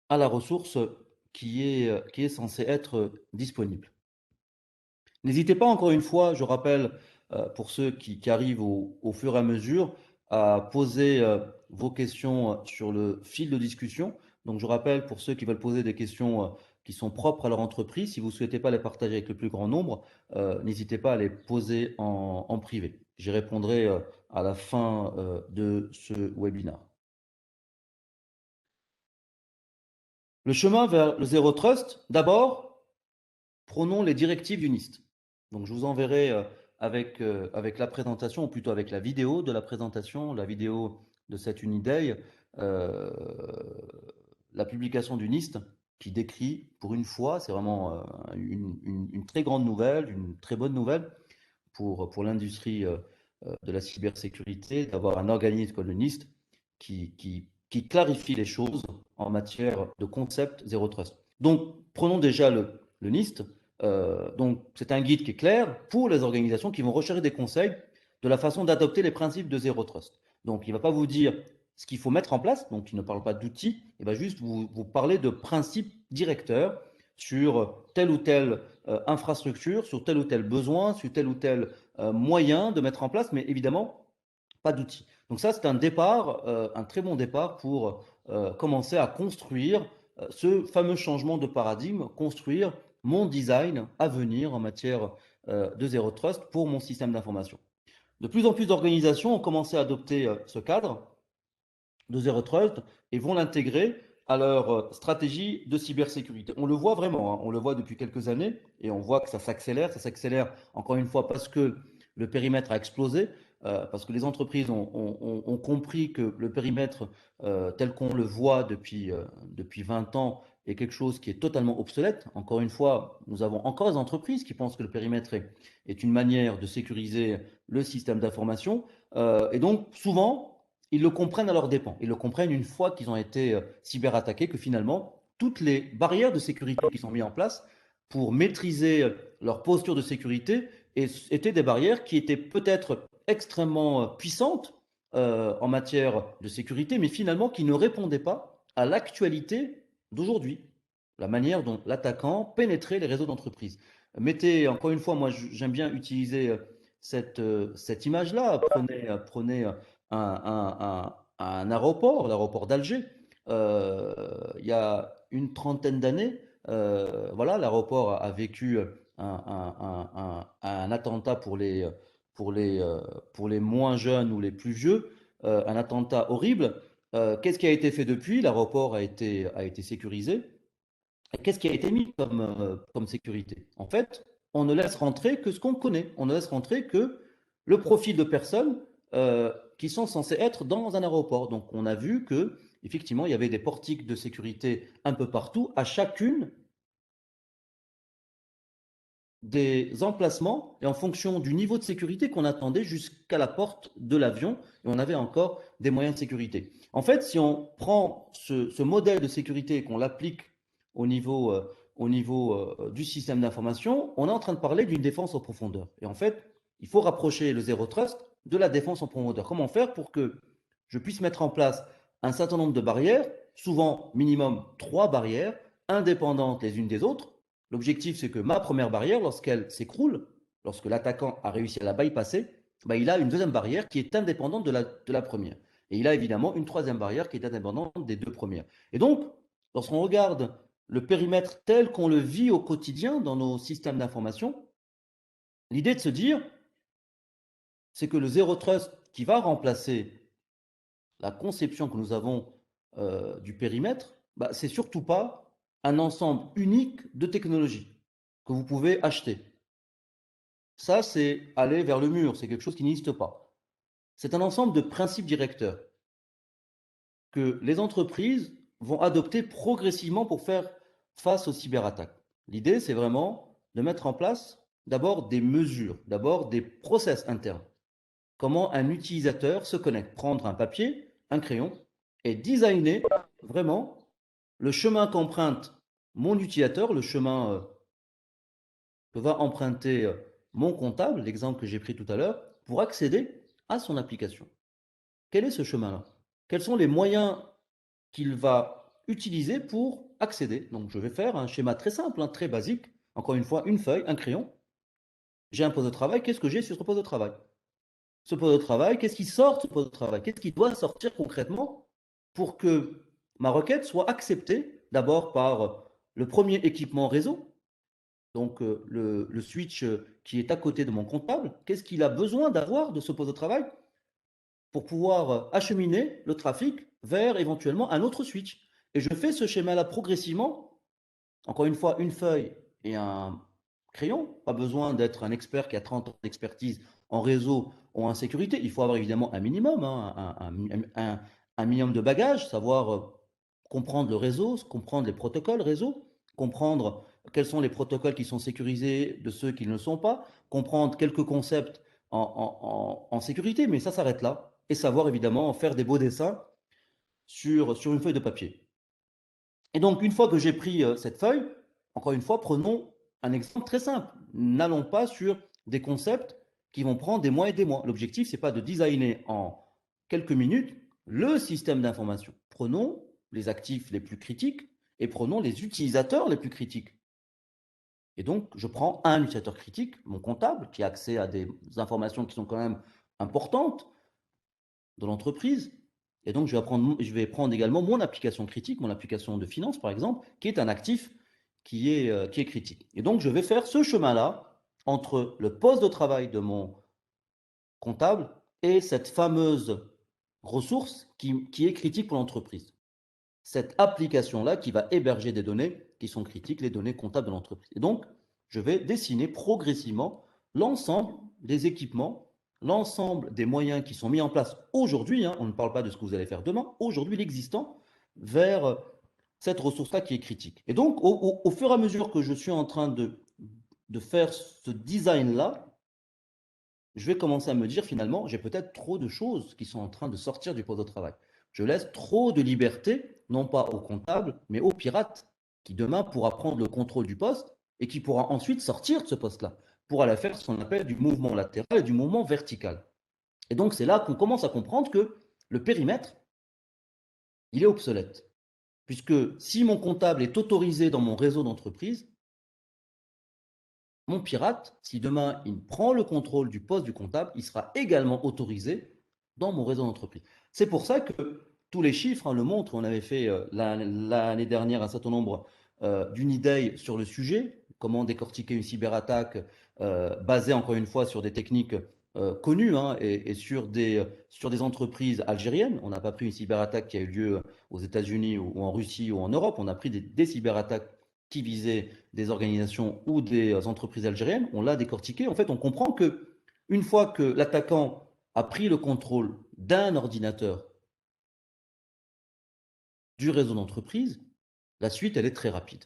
à la ressource qui est censée être disponible. N'hésitez pas encore une fois, je rappelle, pour ceux qui arrivent au fur et à mesure, à poser vos questions sur le fil de discussion. Donc je rappelle pour ceux qui veulent poser des questions qui sont propres à leur entreprise, si vous ne souhaitez pas les partager avec le plus grand nombre, n'hésitez pas à les poser en privé. J'y répondrai à la fin de ce webinaire. Le chemin vers le zéro trust, d'abord, prenons les directives du NIST. Donc je vous enverrai avec la présentation, ou plutôt avec la vidéo de la présentation, la vidéo de cette Uniday, euh, la publication du NIST qui décrit pour une fois, c'est vraiment une très grande nouvelle, une très bonne nouvelle pour l'industrie de la cybersécurité, d'avoir un organisme comme le NIST qui clarifie les choses en matière de concept zéro trust. Donc, prenons déjà le NIST. Donc, c'est un guide qui est clair pour les organisations qui vont rechercher des conseils de la façon d'adopter les principes de zéro trust. Donc, il ne va pas vous dire ce qu'il faut mettre en place, donc il ne parle pas d'outils, il va juste vous parler de principes directeurs sur telle ou telle infrastructure, sur tel ou tel besoin, sur tel ou tel moyen de mettre en place, mais évidemment, pas d'outils. Donc ça, c'est un départ, un très bon départ pour commencer à construire ce fameux changement de paradigme, construire mon design à venir en matière de Zero Trust pour mon système d'information. De plus en plus d'organisations ont commencé à adopter ce cadre de Zero Trust et vont l'intégrer à leur stratégie de cybersécurité. On le voit vraiment, hein, on le voit depuis quelques années et on voit que ça s'accélère encore une fois parce que le périmètre a explosé, parce que les entreprises ont compris que le périmètre tel qu'on le voit depuis 20 ans est quelque chose qui est totalement obsolète. Encore une fois, nous avons encore des entreprises qui pensent que le périmètre est une manière de sécuriser le système d'information. Et donc, souvent, ils le comprennent à leurs dépens. Ils le comprennent une fois qu'ils ont été cyberattaqués, que finalement, toutes les barrières de sécurité qui sont mises en place pour maîtriser leur posture de sécurité et étaient des barrières qui étaient peut-être extrêmement puissantes en matière de sécurité, mais finalement qui ne répondaient pas à l'actualité d'aujourd'hui, la manière dont l'attaquant pénétrait les réseaux d'entreprise. Mettez, encore une fois, moi j'aime bien utiliser cette image-là. Prenez un aéroport, l'aéroport d'Alger. Il y a une trentaine d'années, voilà, l'aéroport a vécu un attentat pour les, euh, pour les moins jeunes ou les plus vieux, un attentat horrible. Qu'est-ce qui a été fait depuis? L'aéroport a été sécurisé. Qu'est-ce qui a été mis comme sécurité? En fait, on ne laisse rentrer que ce qu'on connaît. On ne laisse rentrer que le profil de personnes qui sont censées être dans un aéroport. Donc, on a vu que, effectivement, il y avait des portiques de sécurité un peu partout, à chacune des emplacements et en fonction du niveau de sécurité qu'on attendait jusqu'à la porte de l'avion, et on avait encore des moyens de sécurité. En fait, si on prend ce modèle de sécurité et qu'on l'applique au niveau du système d'information, on est en train de parler d'une défense en profondeur. Et en fait, il faut rapprocher le zéro trust de la défense en profondeur. Comment faire pour que je puisse mettre en place un certain nombre de barrières, souvent minimum 3 barrières, indépendantes les unes des autres. L'objectif, c'est que ma première barrière, lorsqu'elle s'écroule, lorsque l'attaquant a réussi à la bypasser, bah, il a une deuxième barrière qui est indépendante de la première. Et il a évidemment une troisième barrière qui est indépendante des deux premières. Et donc, lorsqu'on regarde le périmètre tel qu'on le vit au quotidien dans nos systèmes d'information, l'idée de se dire, c'est que le zéro trust qui va remplacer la conception que nous avons du périmètre, bah, c'est surtout pas un ensemble unique de technologies que vous pouvez acheter. Ça, c'est aller vers le mur, c'est quelque chose qui n'existe pas. C'est un ensemble de principes directeurs que les entreprises vont adopter progressivement pour faire face aux cyberattaques. L'idée, c'est vraiment de mettre en place d'abord des mesures, d'abord des process internes. Comment un utilisateur se connecte, prendre un papier, un crayon et designer vraiment le chemin qu'emprunte mon utilisateur, le chemin que va emprunter mon comptable, l'exemple que j'ai pris tout à l'heure, pour accéder à son application. Quel est ce chemin-là? Quels sont les moyens qu'il va utiliser pour accéder? Donc je vais faire un schéma très simple, hein, très basique. Encore une fois, une feuille, un crayon. J'ai un poste de travail. Qu'est-ce que j'ai sur ce poste de travail? Ce poste de travail, qu'est-ce qui sort de ce poste de travail? Qu'est-ce qui doit sortir concrètement pour que ma requête soit acceptée d'abord par le premier équipement réseau, donc le switch qui est à côté de mon comptable, qu'est-ce qu'il a besoin d'avoir de ce poste de travail pour pouvoir acheminer le trafic vers éventuellement un autre switch. Et je fais ce schéma-là progressivement. Encore une fois, une feuille et un crayon. Pas besoin d'être un expert qui a 30 ans d'expertise en réseau ou en sécurité. Il faut avoir évidemment un minimum, hein, un minimum de bagages, savoir comprendre le réseau, comprendre les protocoles réseau, comprendre quels sont les protocoles qui sont sécurisés de ceux qui ne le sont pas, comprendre quelques concepts en sécurité, mais ça s'arrête là. Et savoir évidemment faire des beaux dessins sur une feuille de papier. Et donc, une fois que j'ai pris cette feuille, encore une fois, prenons un exemple très simple. N'allons pas sur des concepts qui vont prendre des mois et des mois. L'objectif, ce n'est pas de designer en quelques minutes le système d'information. Prenons les actifs les plus critiques et prenons les utilisateurs les plus critiques. Et donc, je prends un utilisateur critique, mon comptable, qui a accès à des informations qui sont quand même importantes de l'entreprise. Et donc, je vais prendre également mon application critique, mon application de finance, par exemple, qui est un actif qui est critique. Et donc, je vais faire ce chemin-là entre le poste de travail de mon comptable et cette fameuse ressource qui est critique pour l'entreprise. Cette application-là qui va héberger des données qui sont critiques, les données comptables de l'entreprise. Et donc, je vais dessiner progressivement l'ensemble des équipements, l'ensemble des moyens qui sont mis en place aujourd'hui, hein, on ne parle pas de ce que vous allez faire demain, aujourd'hui l'existant, vers cette ressource-là qui est critique. Et donc, au fur et à mesure que je suis en train de faire ce design-là, je vais commencer à me dire finalement, j'ai peut-être trop de choses qui sont en train de sortir du poste de travail. Je laisse trop de liberté, non pas au comptable, mais au pirate, qui demain pourra prendre le contrôle du poste et qui pourra ensuite sortir de ce poste-là. pour aller faire ce qu'on appelle du mouvement latéral et du mouvement vertical. Et donc, c'est là qu'on commence à comprendre que le périmètre, il est obsolète. Puisque si mon comptable est autorisé dans mon réseau d'entreprise, mon pirate, si demain il prend le contrôle du poste du comptable, il sera également autorisé dans mon réseau d'entreprise. C'est pour ça que tous les chiffres le montrent. On avait fait l'année dernière un certain nombre d'unidays sur le sujet, comment décortiquer une cyberattaque basée encore une fois sur des techniques connues et sur des entreprises algériennes. On n'a pas pris une cyberattaque qui a eu lieu aux États-Unis ou en Russie ou en Europe. On a pris des cyberattaques qui visaient des organisations ou des entreprises algériennes, on l'a décortiqué. En fait, on comprend que une fois que l'attaquant a pris le contrôle d'un ordinateur du réseau d'entreprise, la suite, elle est très rapide.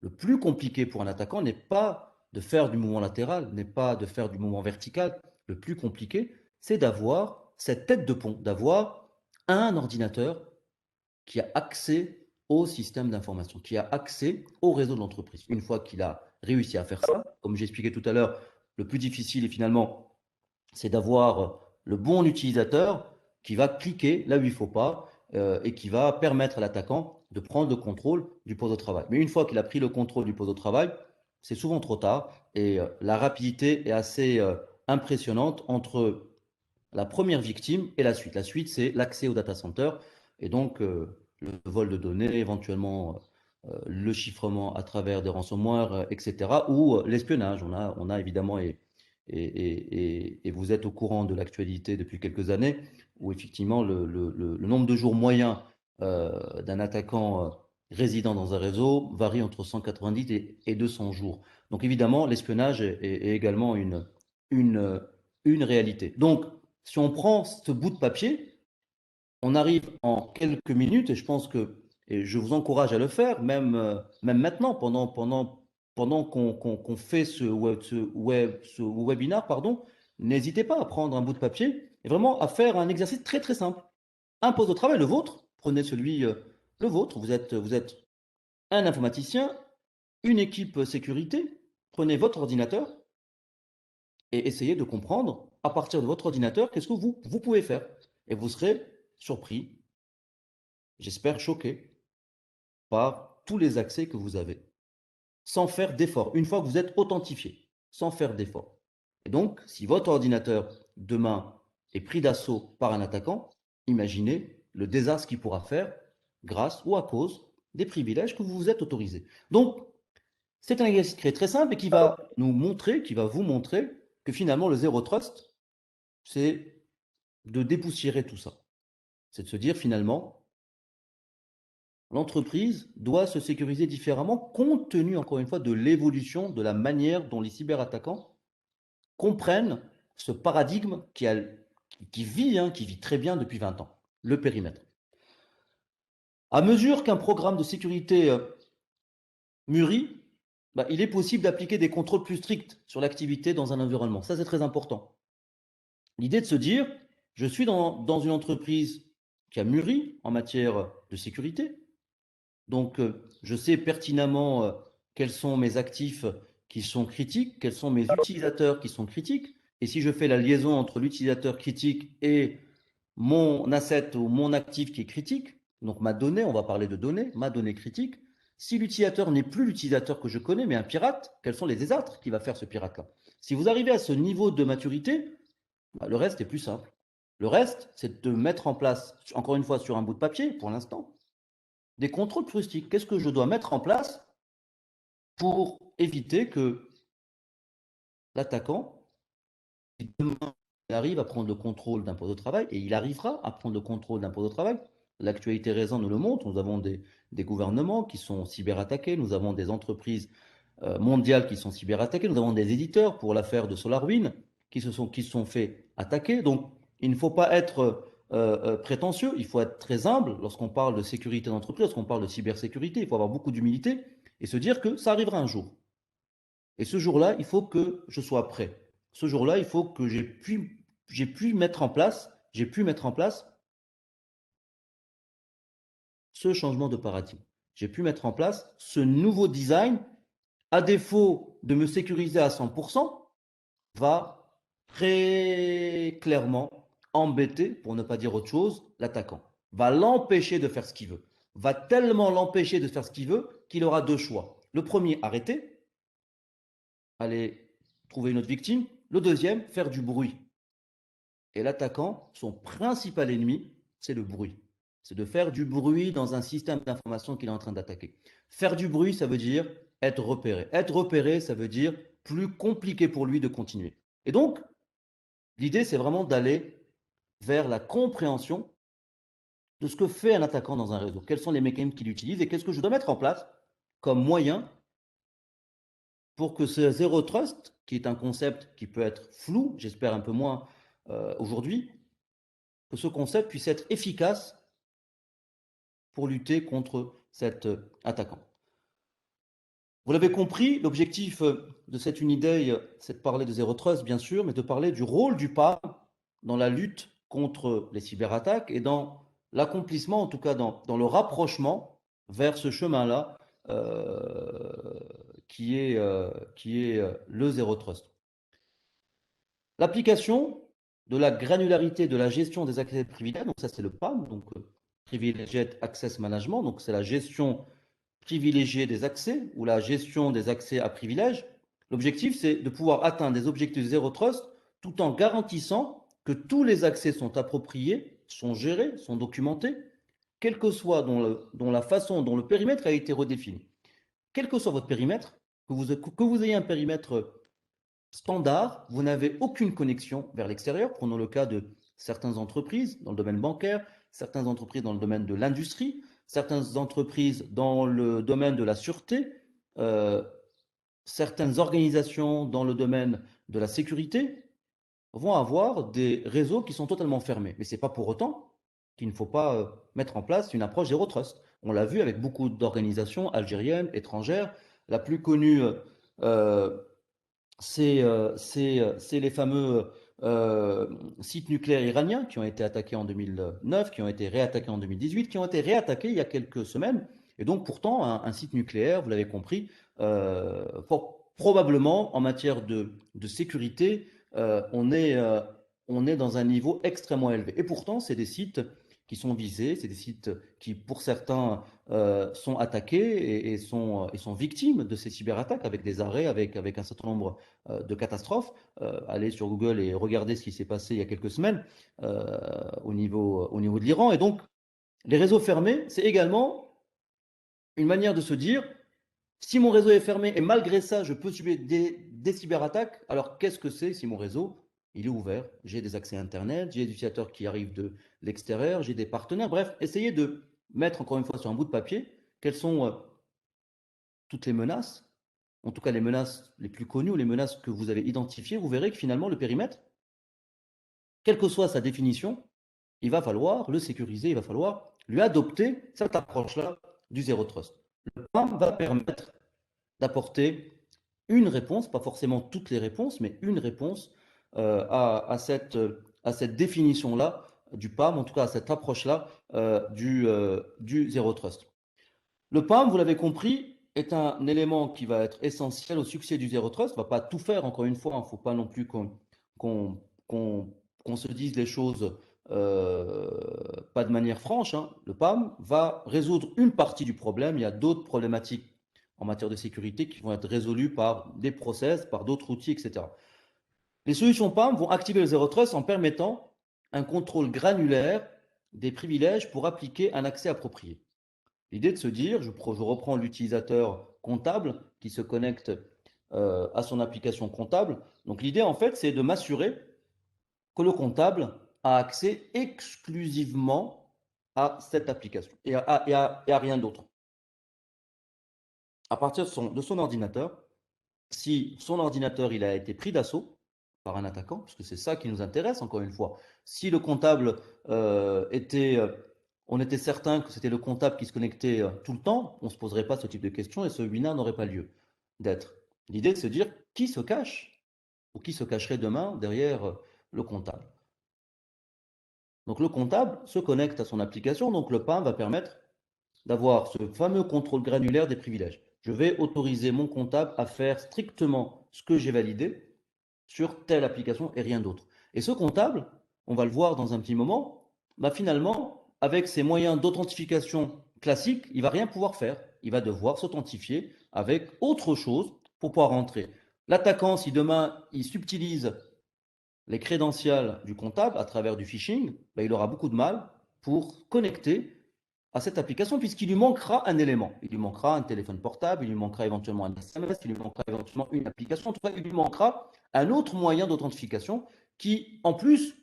Le plus compliqué pour un attaquant n'est pas de faire du mouvement latéral, n'est pas de faire du mouvement vertical. Le plus compliqué, c'est d'avoir cette tête de pont, d'avoir un ordinateur qui a accès au système d'information, qui a accès au réseau de l'entreprise. Une fois qu'il a réussi à faire ça, comme j'expliquais tout à l'heure, le plus difficile, et finalement, c'est d'avoir le bon utilisateur qui va cliquer là où il ne faut pas et qui va permettre à l'attaquant de prendre le contrôle du poste de travail. Mais une fois qu'il a pris le contrôle du poste de travail, c'est souvent trop tard et la rapidité est assez impressionnante entre la première victime et la suite. La suite, c'est l'accès au data center et donc le vol de données, éventuellement le chiffrement à travers des ransomware, etc. ou l'espionnage. On a évidemment, et vous êtes au courant de l'actualité depuis quelques années, où effectivement le nombre de jours moyens d'un attaquant résident dans un réseau varie entre 190 et 200 jours. Donc évidemment, l'espionnage est également une, une réalité. Donc, si on prend ce bout de papier, on arrive en quelques minutes, et je pense que, et je vous encourage à le faire, même maintenant, pendant qu'on fait ce webinar, pardon, n'hésitez pas à prendre un bout de papier et vraiment à faire un exercice très très simple. Un poste de travail, le vôtre, prenez celui, le vôtre, vous êtes un informaticien, une équipe sécurité, prenez votre ordinateur, et essayez de comprendre, à partir de votre ordinateur, qu'est-ce que vous pouvez faire. Et vous serez surpris, j'espère choqué, par tous les accès que vous avez, sans faire d'effort, une fois que vous êtes authentifié, sans faire d'effort. Et donc, si votre ordinateur, demain, est pris d'assaut par un attaquant, imaginez le désastre qu'il pourra faire grâce ou à cause des privilèges que vous vous êtes autorisés. Donc, c'est un exercice qui est très simple et qui va nous montrer, qui va vous montrer que finalement, le zéro trust, c'est de dépoussiérer tout ça. C'est de se dire finalement, l'entreprise doit se sécuriser différemment compte tenu, encore une fois, de l'évolution, de la manière dont les cyberattaquants comprennent ce paradigme qui vit très bien depuis 20 ans, le périmètre. À mesure qu'un programme de sécurité mûrit, il est possible d'appliquer des contrôles plus stricts sur l'activité dans un environnement. Ça, c'est très important. L'idée de se dire, je suis dans une entreprise qui a mûri en matière de sécurité. Donc, je sais pertinemment quels sont mes actifs qui sont critiques, quels sont mes utilisateurs qui sont critiques. Et si je fais la liaison entre l'utilisateur critique et mon asset ou mon actif qui est critique, donc ma donnée, on va parler de données, ma donnée critique, si l'utilisateur n'est plus l'utilisateur que je connais, mais un pirate, quels sont les désastres qui va faire ce pirate-là? Si vous arrivez à ce niveau de maturité, le reste est plus simple. Le reste, c'est de mettre en place, encore une fois sur un bout de papier, pour l'instant, des contrôles rustiques. Qu'est-ce que je dois mettre en place pour éviter que l'attaquant, si demain il arrive à prendre le contrôle d'un poste de travail, et il arrivera à prendre le contrôle d'un poste de travail, l'actualité récente nous le montre, nous avons des gouvernements qui sont cyberattaqués, nous avons des entreprises mondiales qui sont cyberattaquées, nous avons des éditeurs pour l'affaire de SolarWinds qui se sont fait attaquer. Donc, il ne faut pas être prétentieux, il faut être très humble lorsqu'on parle de sécurité d'entreprise, lorsqu'on parle de cybersécurité, il faut avoir beaucoup d'humilité et se dire que ça arrivera un jour. Et ce jour-là, il faut que je sois prêt. Ce jour-là, il faut que j'ai pu mettre en place ce changement de paradigme. J'ai pu mettre en place ce nouveau design à défaut de me sécuriser à 100%, va très clairement embêter, pour ne pas dire autre chose, l'attaquant. Va l'empêcher de faire ce qu'il veut. Va tellement l'empêcher de faire ce qu'il veut qu'il aura deux choix. Le premier, arrêter, aller trouver une autre victime. Le deuxième, faire du bruit. Et l'attaquant, son principal ennemi, c'est le bruit. C'est de faire du bruit dans un système d'information qu'il est en train d'attaquer. Faire du bruit, ça veut dire être repéré. Être repéré, ça veut dire plus compliqué pour lui de continuer. Et donc, l'idée, c'est vraiment d'aller vers la compréhension de ce que fait un attaquant dans un réseau. Quels sont les mécanismes qu'il utilise et qu'est-ce que je dois mettre en place comme moyen pour que ce zéro trust, qui est un concept qui peut être flou, j'espère un peu moins aujourd'hui, que ce concept puisse être efficace pour lutter contre cet attaquant. Vous l'avez compris, l'objectif de cette Uniday, c'est de parler de Zero Trust, bien sûr, mais de parler du rôle du PAM dans la lutte contre les cyberattaques et dans l'accomplissement, en tout cas dans le rapprochement vers ce chemin-là euh, qui est le Zero Trust. L'application de la granularité de la gestion des accès privilégiés, donc ça c'est le PAM, donc Privileged Access Management, donc c'est la gestion privilégiée des accès ou la gestion des accès à privilèges. L'objectif c'est de pouvoir atteindre des objectifs Zero Trust tout en garantissant que tous les accès sont appropriés, sont gérés, sont documentés, quelle que soit dont la façon dont le périmètre a été redéfini. Quel que soit votre périmètre, que vous ayez un périmètre standard, vous n'avez aucune connexion vers l'extérieur. Prenons le cas de certaines entreprises dans le domaine bancaire, certaines entreprises dans le domaine de l'industrie, certaines entreprises dans le domaine de la sûreté, euh, certaines organisations dans le domaine de la sécurité vont avoir des réseaux qui sont totalement fermés. Mais ce n'est pas pour autant qu'il ne faut pas mettre en place une approche zéro trust. On l'a vu avec beaucoup d'organisations algériennes, étrangères. La plus connue c'est les fameux sites nucléaires iraniens qui ont été attaqués en 2009, qui ont été réattaqués en 2018, qui ont été réattaqués il y a quelques semaines. Et donc pourtant, un site nucléaire, vous l'avez compris, probablement en matière de sécurité, on est dans un niveau extrêmement élevé. Et pourtant, c'est des sites qui sont visés, c'est des sites qui, pour certains, sont attaqués et sont victimes de ces cyberattaques avec des arrêts, avec un certain nombre de catastrophes. Allez sur Google et regardez ce qui s'est passé il y a quelques semaines au niveau de l'Iran. Et donc, les réseaux fermés, c'est également une manière de se dire, si mon réseau est fermé et malgré ça, je peux subir des cyberattaques, alors qu'est-ce que c'est si mon réseau, il est ouvert? J'ai des accès Internet, j'ai des utilisateurs qui arrivent de l'extérieur, j'ai des partenaires. Bref, essayez de mettre encore une fois sur un bout de papier quelles sont toutes les menaces, en tout cas les menaces les plus connues ou les menaces que vous avez identifiées. Vous verrez que finalement, le périmètre, quelle que soit sa définition, il va falloir le sécuriser, il va falloir lui adopter cette approche-là du zéro trust. Le PAM va permettre d'apporter une réponse, pas forcément toutes les réponses, mais une réponse à cette définition-là du PAM, en tout cas à cette approche-là du zéro trust. Le PAM, vous l'avez compris, est un élément qui va être essentiel au succès du Zero Trust. On ne va pas tout faire, encore une fois, il ne faut pas non plus qu'on qu'on se dise les choses euh, pas de manière franche, hein. Le PAM va résoudre une partie du problème. Il y a d'autres problématiques en matière de sécurité qui vont être résolues par des process, par d'autres outils, etc. Les solutions PAM vont activer le Zero Trust en permettant un contrôle granulaire des privilèges pour appliquer un accès approprié. L'idée de se dire, je reprends l'utilisateur comptable qui se connecte à son application comptable. Donc l'idée, en fait, c'est de m'assurer que le comptable a accès exclusivement à cette application et à rien d'autre. À partir de son ordinateur, si son ordinateur il a été pris d'assaut par un attaquant, parce que c'est ça qui nous intéresse encore une fois, si le comptable on était certain que c'était le comptable qui se connectait tout le temps, on ne se poserait pas ce type de questions et ce webinaire n'aurait pas lieu d'être. L'idée de se dire qui se cache ou qui se cacherait demain derrière le comptable. Donc le comptable se connecte à son application, donc le PAM va permettre d'avoir ce fameux contrôle granulaire des privilèges. je vais autoriser mon comptable à faire strictement ce que j'ai validé sur telle application et rien d'autre. Et ce comptable, on va le voir dans un petit moment, bah finalement, avec ses moyens d'authentification classiques, il va rien pouvoir faire. Il va devoir s'authentifier avec autre chose pour pouvoir rentrer. L'attaquant, si demain il subtilise les crédentials du comptable à travers du phishing, bah, il aura beaucoup de mal pour connecter à cette application puisqu'il lui manquera un élément. Il lui manquera un téléphone portable, il lui manquera éventuellement un SMS, il lui manquera éventuellement une application. En tout cas, il lui manquera un autre moyen d'authentification qui, en plus,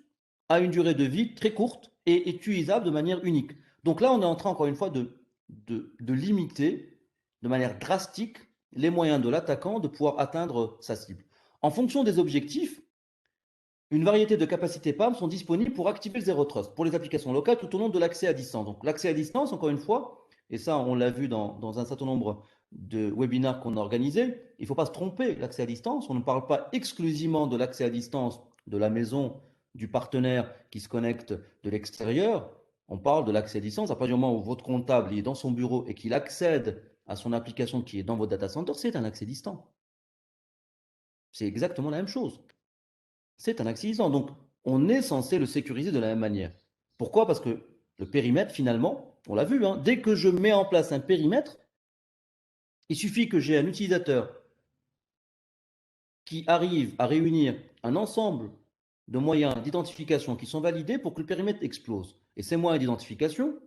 a une durée de vie très courte et est utilisable de manière unique. Donc là, on est en train, encore une fois, de limiter de manière drastique les moyens de l'attaquant de pouvoir atteindre sa cible. En fonction des objectifs, une variété de capacités PAM sont disponibles pour activer le Zero Trust pour les applications locales tout au long de l'accès à distance. Donc l'accès à distance, encore une fois, et ça on l'a vu dans un certain nombre de webinaires qu'on a organisés, il ne faut pas se tromper, l'accès à distance, on ne parle pas exclusivement de l'accès à distance de la maison du partenaire qui se connecte de l'extérieur, on parle de l'accès à distance à partir du moment où votre comptable est dans son bureau et qu'il accède à son application qui est dans votre data center, c'est un accès distant. C'est exactement la même chose. C'est un accident. Donc, on est censé le sécuriser de la même manière. Pourquoi? Parce que le périmètre, finalement, on l'a vu, hein, dès que je mets en place un périmètre, il suffit que j'ai un utilisateur qui arrive à réunir un ensemble de moyens d'identification qui sont validés pour que le périmètre explose. Et ces moyens d'identification,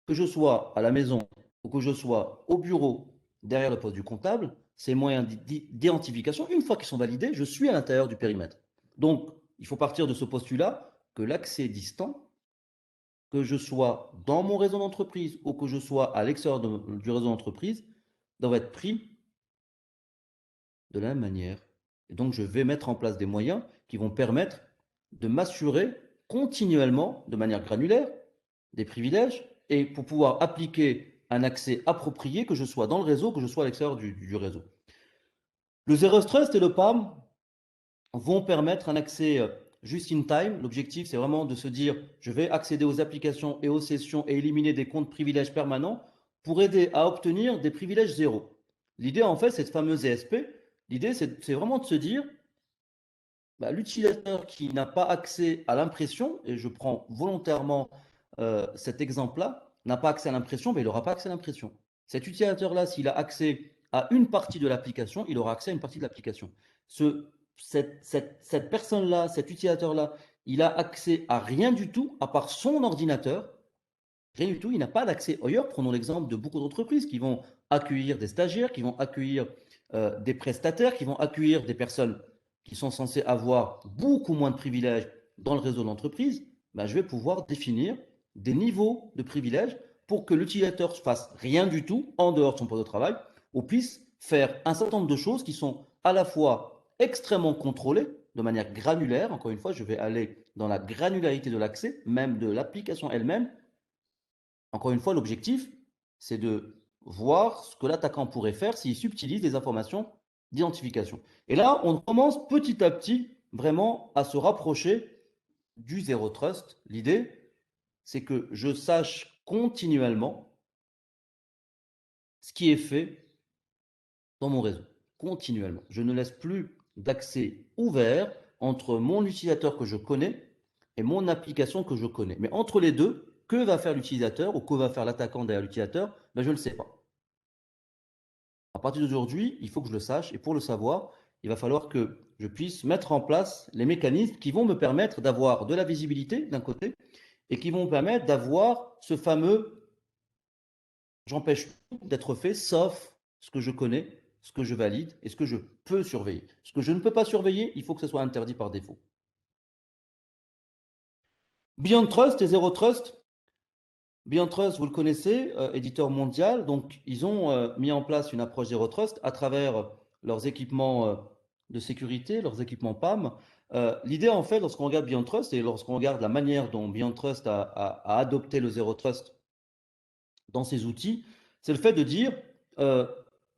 que je sois à la maison ou que je sois au bureau derrière le poste du comptable, ces moyens d'identification, une fois qu'ils sont validés, je suis à l'intérieur du périmètre. Donc, il faut partir de ce postulat que l'accès distant, que je sois dans mon réseau d'entreprise ou que je sois à l'extérieur du réseau d'entreprise, doit être pris de la même manière. Et donc, je vais mettre en place des moyens qui vont permettre de m'assurer continuellement, de manière granulaire, des privilèges et pour pouvoir appliquer un accès approprié, que je sois dans le réseau, que je sois à l'extérieur du réseau. Le Zero Trust et le PAM vont permettre un accès just in time. L'objectif, c'est vraiment de se dire, je vais accéder aux applications et aux sessions et éliminer des comptes privilèges permanents pour aider à obtenir des privilèges zéro. L'idée, en fait, cette fameuse ESP, l'idée, c'est vraiment de se dire, bah, l'utilisateur qui n'a pas accès à l'impression, et je prends volontairement cet exemple-là, n'a pas accès à l'impression, mais il n'aura pas accès à l'impression. Cet utilisateur-là, s'il a accès à une partie de l'application, il aura accès à une partie de l'application. Cette personne-là, cet utilisateur-là, il a accès à rien du tout à part son ordinateur. Rien du tout, il n'a pas d'accès ailleurs. Prenons l'exemple de beaucoup d'entreprises qui vont accueillir des stagiaires, qui vont accueillir des prestataires, qui vont accueillir des personnes qui sont censées avoir beaucoup moins de privilèges dans le réseau d'entreprise. Ben, je vais pouvoir définir des niveaux de privilèges pour que l'utilisateur ne fasse rien du tout en dehors de son poste de travail ou puisse faire un certain nombre de choses qui sont à la fois extrêmement contrôlées de manière granulaire. Encore une fois, je vais aller dans la granularité de l'accès, même de l'application elle-même. Encore une fois, l'objectif, c'est de voir ce que l'attaquant pourrait faire s'il subtilise des informations d'identification. Et là, on commence petit à petit vraiment à se rapprocher du Zero Trust. L'idée, c'est que je sache continuellement ce qui est fait dans mon réseau. Continuellement. Je ne laisse plus d'accès ouvert entre mon utilisateur que je connais et mon application que je connais. Mais entre les deux, que va faire l'utilisateur ou que va faire l'attaquant derrière l'utilisateur? Ben, je ne le sais pas. À partir d'aujourd'hui, il faut que je le sache et pour le savoir, il va falloir que je puisse mettre en place les mécanismes qui vont me permettre d'avoir de la visibilité d'un côté et qui vont me permettre d'avoir ce fameux j'empêche tout d'être fait sauf ce que je connais, ce que je valide et ce que je peux surveiller. Ce que je ne peux pas surveiller, il faut que ce soit interdit par défaut. Beyond Trust et Zero Trust. Beyond Trust, vous le connaissez, éditeur mondial, donc ils ont mis en place une approche Zero Trust à travers leurs équipements de sécurité, leurs équipements PAM. L'idée en fait, lorsqu'on regarde Beyond Trust et lorsqu'on regarde la manière dont Beyond Trust a adopté le Zero Trust dans ses outils, c'est le fait de dire, euh,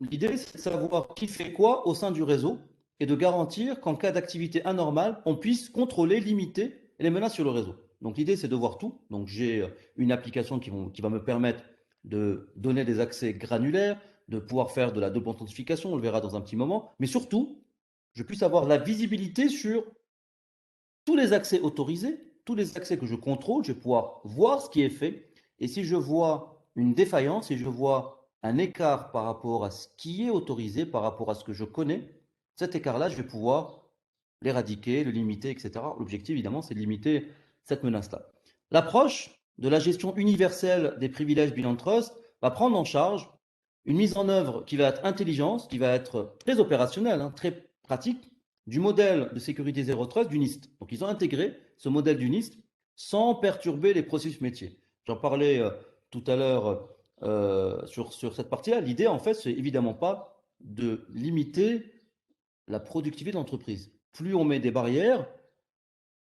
l'idée c'est de savoir qui fait quoi au sein du réseau et de garantir qu'en cas d'activité anormale, on puisse contrôler, limiter les menaces sur le réseau. Donc l'idée c'est de voir tout. Donc j'ai une application qui va me permettre de donner des accès granulaires, de pouvoir faire de la double authentification, on le verra dans un petit moment, mais surtout, je puisse avoir la visibilité sur tous les accès autorisés, tous les accès que je contrôle, je vais pouvoir voir ce qui est fait. Et si je vois une défaillance, si je vois un écart par rapport à ce qui est autorisé, par rapport à ce que je connais, cet écart-là, je vais pouvoir l'éradiquer, le limiter, etc. L'objectif, évidemment, c'est de limiter cette menace-là. L'approche de la gestion universelle des privilèges Beyond Trust va prendre en charge une mise en œuvre qui va être intelligente, qui va être très opérationnelle, hein, très pratique, du modèle de sécurité zéro trust du NIST. Donc, ils ont intégré ce modèle du NIST sans perturber les processus métiers. J'en parlais tout à l'heure sur cette partie-là. L'idée, en fait, c'est évidemment pas de limiter la productivité de l'entreprise. Plus on met des barrières,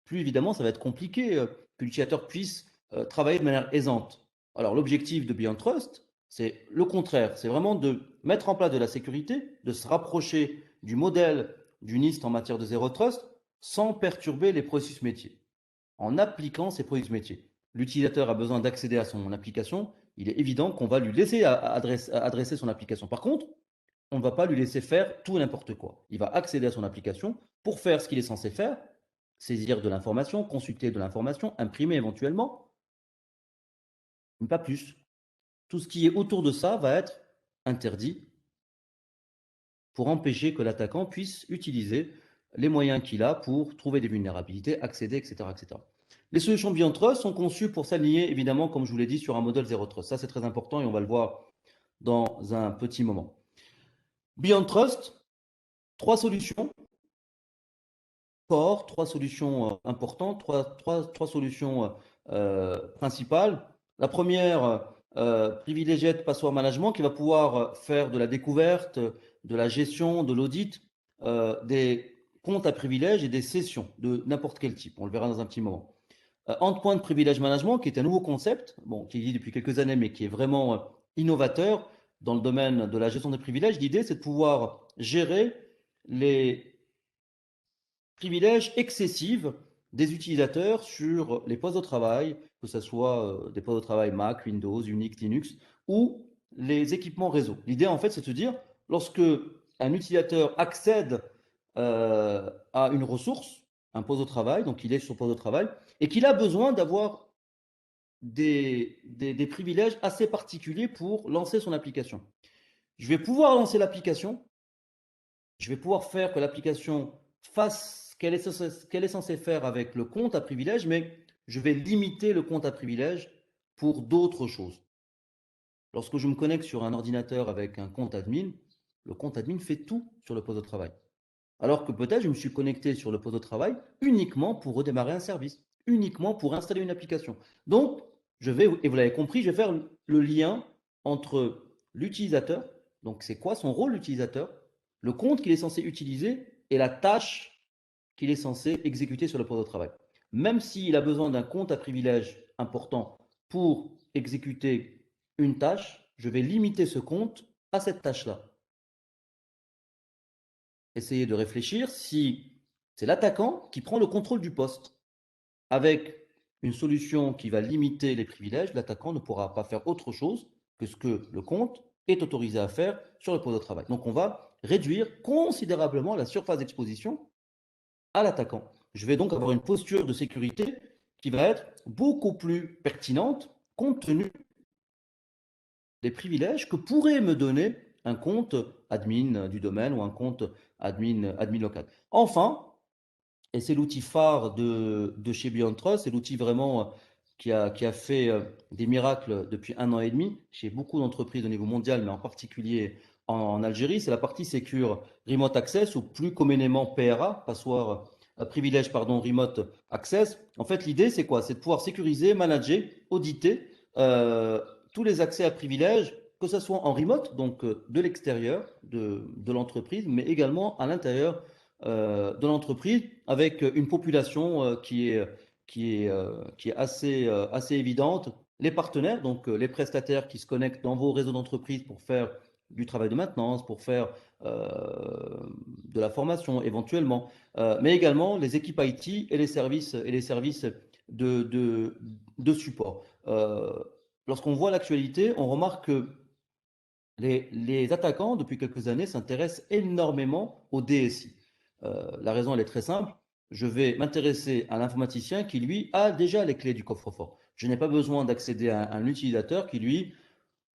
plus évidemment ça va être compliqué que l'utilisateur puisse travailler de manière aisante. Alors l'objectif de Beyond Trust, c'est le contraire, c'est vraiment de mettre en place de la sécurité, de se rapprocher du modèle du NIST en matière de zéro trust sans perturber les processus métiers, en appliquant ces processus métiers. L'utilisateur a besoin d'accéder à son application, il est évident qu'on va lui laisser adresser son application. Par contre, on ne va pas lui laisser faire tout et n'importe quoi. Il va accéder à son application pour faire ce qu'il est censé faire, saisir de l'information, consulter de l'information, imprimer éventuellement, mais pas plus. Tout ce qui est autour de ça va être interdit pour empêcher que l'attaquant puisse utiliser les moyens qu'il a pour trouver des vulnérabilités, accéder, etc. etc. Les solutions Beyond Trust sont conçues pour s'aligner, évidemment, comme je vous l'ai dit, sur un modèle Zero Trust. Ça, c'est très important et on va le voir dans un petit moment. Beyond Trust, 3 solutions core, 3 solutions importantes, 3 solutions principales. La première, privilégiée de Password Management, qui va pouvoir faire de la découverte, de la gestion, de l'audit des comptes à privilèges et des sessions de n'importe quel type. On le verra dans un petit moment. Endpoint Privilege Management, qui est un nouveau concept, bon, qui existe depuis quelques années, mais qui est vraiment innovateur dans le domaine de la gestion des privilèges. L'idée, c'est de pouvoir gérer les privilèges excessifs des utilisateurs sur les postes de travail, que ce soit des postes de travail Mac, Windows, Unix, Linux, ou les équipements réseau. L'idée, en fait, c'est de se dire, lorsque un utilisateur accède à une ressource, un poste de travail, donc il est sur poste de travail, et qu'il a besoin d'avoir des privilèges assez particuliers pour lancer son application. Je vais pouvoir lancer l'application, je vais pouvoir faire que l'application fasse ce qu'elle est censée faire avec le compte à privilège, mais je vais limiter le compte à privilège pour d'autres choses. Lorsque je me connecte sur un ordinateur avec un compte admin, le compte admin fait tout sur le poste de travail. Alors que peut-être je me suis connecté sur le poste de travail uniquement pour redémarrer un service, uniquement pour installer une application. Donc, je vais, et vous l'avez compris, je vais faire le lien entre l'utilisateur, donc c'est quoi son rôle l'utilisateur, le compte qu'il est censé utiliser et la tâche qu'il est censé exécuter sur le poste de travail. Même s'il a besoin d'un compte à privilège important pour exécuter une tâche, je vais limiter ce compte à cette tâche-là. Essayez de réfléchir si c'est l'attaquant qui prend le contrôle du poste. Avec une solution qui va limiter les privilèges, l'attaquant ne pourra pas faire autre chose que ce que le compte est autorisé à faire sur le poste de travail. Donc on va réduire considérablement la surface d'exposition à l'attaquant. Je vais donc avoir une posture de sécurité qui va être beaucoup plus pertinente compte tenu des privilèges que pourrait me donner un compte admin du domaine ou un compte admin local. Enfin, et c'est l'outil phare de chez Beyond Trust, c'est l'outil vraiment qui a fait des miracles depuis 1 an et demi chez beaucoup d'entreprises au niveau mondial, mais en particulier en Algérie, c'est la partie Secure Remote Access ou plus communément PRA, Password Privilège pardon, Remote Access. En fait, l'idée, c'est quoi? C'est de pouvoir sécuriser, manager, auditer tous les accès à privilèges, que ce soit en remote, donc de l'extérieur de l'entreprise, mais également à l'intérieur de l'entreprise, avec une population qui est assez évidente. Les partenaires, donc les prestataires qui se connectent dans vos réseaux d'entreprise pour faire du travail de maintenance, pour faire de la formation éventuellement, mais également les équipes IT et les services de support. Lorsqu'on voit l'actualité, on remarque que Les attaquants, depuis quelques années, s'intéressent énormément au DSI. La raison, elle est très simple. Je vais m'intéresser à l'informaticien qui, lui, a déjà les clés du coffre-fort. Je n'ai pas besoin d'accéder à un utilisateur qui, lui,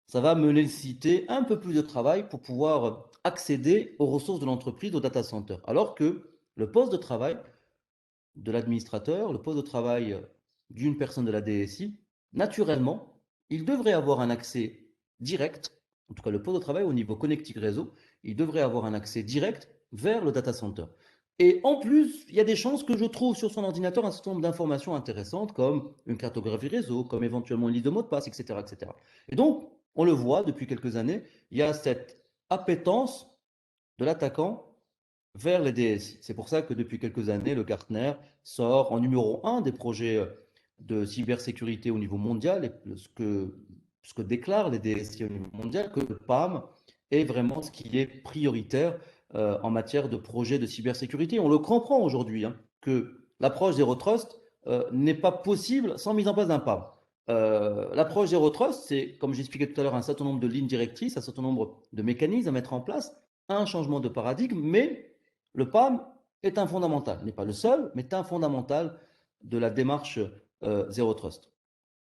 ça va me nécessiter un peu plus de travail pour pouvoir accéder aux ressources de l'entreprise, au data center. Alors que le poste de travail de l'administrateur, le poste de travail d'une personne de la DSI, naturellement, il devrait avoir un accès direct, en tout cas le poste de travail au niveau connectique réseau, il devrait avoir un accès direct vers le data center. Et en plus, il y a des chances que je trouve sur son ordinateur un certain nombre d'informations intéressantes, comme une cartographie réseau, comme éventuellement une liste de mots de passe, etc., etc. Et donc, on le voit depuis quelques années, il y a cette appétence de l'attaquant vers les DSI. C'est pour ça que depuis quelques années, le Gartner sort en numéro un des projets de cybersécurité au niveau mondial, et ce que déclarent les DSI au niveau mondial, que le PAM est vraiment ce qui est prioritaire en matière de projets de cybersécurité. On le comprend aujourd'hui, hein, que l'approche Zero Trust n'est pas possible sans mise en place d'un PAM. L'approche Zero Trust, c'est, comme j'expliquais tout à l'heure, un certain nombre de lignes directrices, un certain nombre de mécanismes à mettre en place, un changement de paradigme, mais le PAM est un fondamental, n'est pas le seul, mais est un fondamental de la démarche Zero Trust.